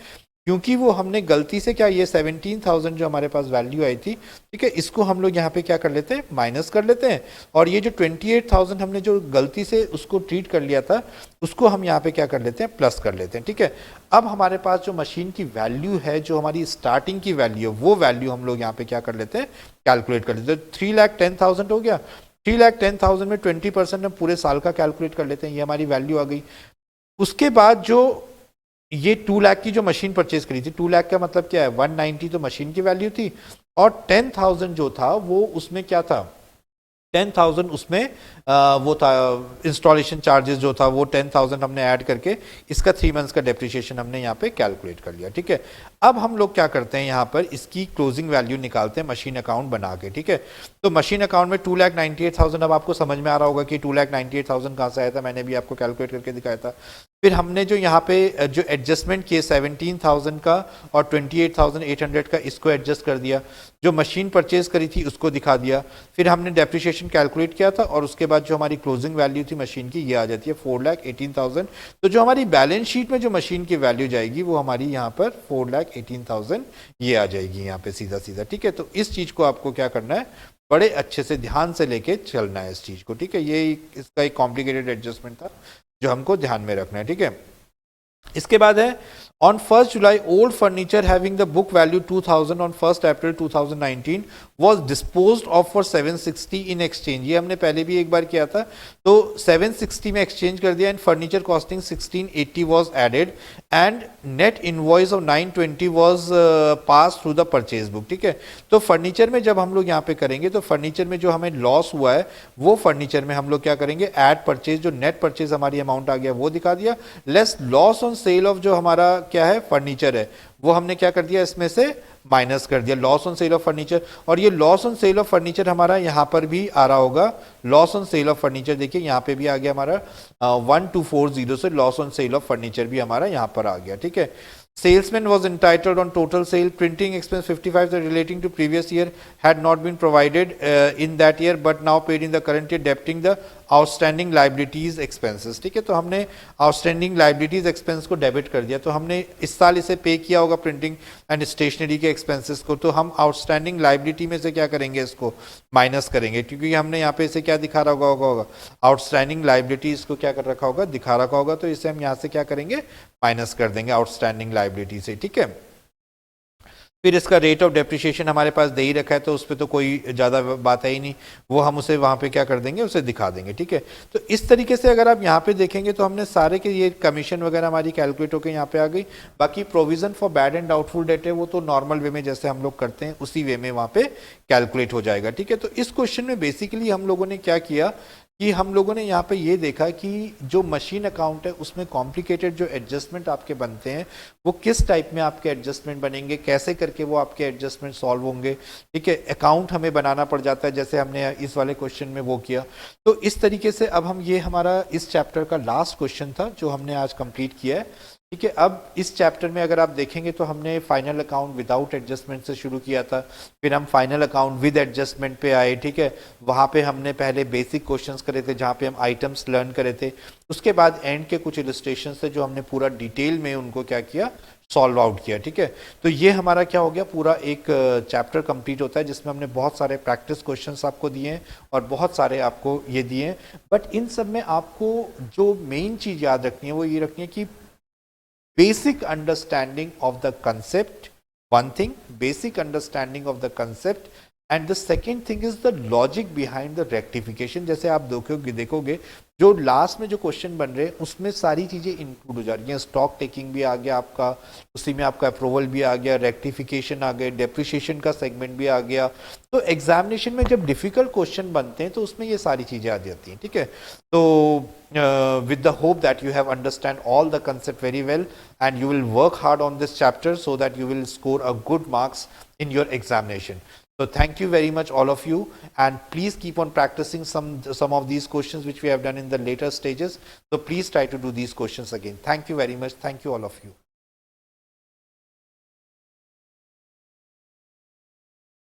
क्योंकि वो हमने गलती से क्या, ये 17,000 जो हमारे पास वैल्यू आई थी, ठीक है, इसको हम लोग यहाँ पे क्या कर लेते हैं, माइनस कर लेते हैं, और ये जो 28,000 हमने जो गलती से उसको ट्रीट कर लिया था, उसको हम यहाँ पे क्या कर लेते हैं, प्लस कर लेते हैं। ठीक है, अब हमारे पास जो मशीन की वैल्यू है, जो हमारी स्टार्टिंग की वैल्यू है, वो वैल्यू हम लोग यहाँ पे क्या कर लेते हैं, कैलकुलेट कर लेते हैं। 3,10,000 हो गया, 3,10,000 में 20% हम पूरे साल का कैलकुलेट कर लेते हैं, ये हमारी वैल्यू आ गई। उसके बाद जो ये 2 लाख की जो मशीन परचेज करी थी, 2 लाख का मतलब क्या है, 190 तो मशीन की वैल्यू थी, और 10,000 जो था वो उसमें क्या था, 10,000 उसमें वो था इंस्टॉलेशन चार्जेस जो था, वो 10,000 हमने ऐड करके इसका 3 मंथ्स का डेप्रिसिएशन हमने यहाँ पे कैलकुलेट कर लिया। ठीक है, अब हम लोग क्या करते हैं, यहाँ पर इसकी क्लोजिंग वैल्यू निकालते हैं मशीन अकाउंट बना के। ठीक है, तो मशीन अकाउंट में 2,98,000, अब आपको समझ में आ रहा होगा कि 2,98,000 कहाँ से आया था, मैंने भी आपको कैलकुलेट करके दिखाया था। फिर हमने जो यहाँ पे जो एडजस्टमेंट किए 17,000 का और 28,800 का, इसको एडजस्ट कर दिया, जो मशीन परचेज करी थी उसको दिखा दिया, फिर हमने डेप्रिसिएशन कैलकुलेट किया था, और उसके बाद जो हमारी क्लोजिंग वैल्यू थी मशीन की, ये आ जाती है 4,18,000। तो जो हमारी बैलेंस शीट में जो मशीन की वैल्यू जाएगी वो हमारी यहाँ पर 4,18,000 ये आ जाएगी यहाँ पे सीधा सीधा। ठीक है, तो इस चीज़ को आपको क्या करना है, बड़े अच्छे से ध्यान से लेके चलना है इस चीज़ को। ठीक है, ये इसका एक कॉम्प्लिकेटेड एडजस्टमेंट था जो हमको ध्यान में रखना है। ठीक है, इसके बाद है on 1 July old furniture having the book value 2,000 on 1 April 2019 was disposed of for 760 in exchange। ये हमने पहले भी एक बार किया था। तो 760 में एक्सचेंज कर दिया and furniture costing 1680 was added and net invoice of 920 was passed through the purchase book। ठीक है, तो फर्नीचर में जब हम लोग यहाँ पे करेंगे तो फर्नीचर में जो हमें लॉस हुआ है वो फर्नीचर में हम लोग क्या करेंगे, एड परचेज, जो नेट परचेज हमारी अमाउंट आ गया वो दिखा दिया, less loss on sale of जो हमारा क्या है फर्नीचर है वो हमने क्या कर दिया, इसमें से माइनस कर दिया, loss on sale of furniture. और ये loss on sale of furniture हमारा यहाँ पर भी आ रहा होगा, loss on sale of furniture देखिए यहाँ पे भी आ गया हमारा 1240 से loss on sale of furniture भी हमारा यहाँ पर आ गया। ठीक है, salesman was entitled on total sale, printing expense 55 that relating to previous year had not been provided in that year but now paid in the current year, debiting the outstanding liabilities expenses। ठीक है, तो हमने outstanding liabilities expense को debit कर दिया, तो हमने इस साल इसे पे किया होगा प्रिंटिंग एंड स्टेशनरी के एक्सपेंसेस को, तो हम आउटस्टैंडिंग लाइबिलिटी में से क्या करेंगे, इसको माइनस करेंगे, क्योंकि हमने यहाँ पे इसे क्या दिखा रखा होगा, आउटस्टैंडिंग लाइबिलिटी इसको क्या कर रखा होगा, दिखा रखा होगा, तो इसे हम यहाँ से क्या करेंगे, माइनस कर देंगे आउटस्टैंडिंग लाइबिलिटी से। ठीक है, फिर इसका रेट ऑफ डेप्रिसिएशन हमारे पास दे ही रखा है तो उस पर तो कोई ज़्यादा बात है ही नहीं, वो हम उसे वहाँ पे क्या कर देंगे, उसे दिखा देंगे। ठीक है, तो इस तरीके से अगर आप यहाँ पे देखेंगे तो हमने सारे के ये कमीशन वगैरह हमारी कैलकुलेट होकर यहाँ पे आ गई। बाकी provision for bad and doubtful debt है वो तो नॉर्मल वे में जैसे हम लोग करते हैं उसी वे में वहाँ पे कैलकुलेट हो जाएगा। ठीक है, तो इस क्वेश्चन में बेसिकली हम लोगों ने क्या किया कि हम लोगों ने यहाँ पे ये देखा कि जो मशीन अकाउंट है उसमें कॉम्प्लिकेटेड जो एडजस्टमेंट आपके बनते हैं वो किस टाइप में आपके एडजस्टमेंट बनेंगे, कैसे करके वो आपके एडजस्टमेंट सॉल्व होंगे। ठीक है, अकाउंट हमें बनाना पड़ जाता है जैसे हमने इस वाले क्वेश्चन में वो किया। तो इस तरीके से अब हम ये हमारा इस चैप्टर का लास्ट क्वेश्चन था जो हमने आज कंप्लीट किया है। ठीक है, अब इस चैप्टर में अगर आप देखेंगे तो हमने फाइनल अकाउंट विदाउट एडजस्टमेंट से शुरू किया था, फिर हम फाइनल अकाउंट विद एडजस्टमेंट पे आए। ठीक है, वहाँ पे हमने पहले बेसिक क्वेश्चंस करे थे जहाँ पे हम आइटम्स लर्न करे थे, उसके बाद एंड के कुछ इलस्ट्रेशन थे जो हमने पूरा डिटेल में उनको क्या किया, सॉल्व आउट किया। ठीक है, तो ये हमारा क्या हो गया, पूरा एक चैप्टर कंप्लीट होता है जिसमें हमने बहुत सारे प्रैक्टिस क्वेश्चंस आपको दिए हैं और बहुत सारे आपको ये दिए हैं। बट इन सब में आपको जो मेन चीज़ याद रखनी है वो ये रखनी है कि basic understanding of the concept, one thing, basic understanding of the concept, and the second thing is the logic behind the rectification। जैसे आप देखोगे जो लास्ट में जो क्वेश्चन बन रहे हैं उसमें सारी चीज़ें इंक्लूड हो जा रही हैं, स्टॉक टेकिंग भी आ गया आपका, उसी में आपका अप्रूवल भी आ गया, रेक्टिफिकेशन आ गया, डेप्रिसिएशन का सेगमेंट भी आ गया। तो एग्जामिनेशन में जब डिफिकल्ट क्वेश्चन बनते हैं तो उसमें ये सारी चीज़ें आ जाती हैं। ठीक है, तो with the hope that you have understand all the concept very well and you will work hard on this chapter so that you will score a good marks in your examination. So thank you very much all of you, and please keep on practicing some of these questions which we have done in the later stages. So please try to do these questions again. Thank you very much. Thank you all of you.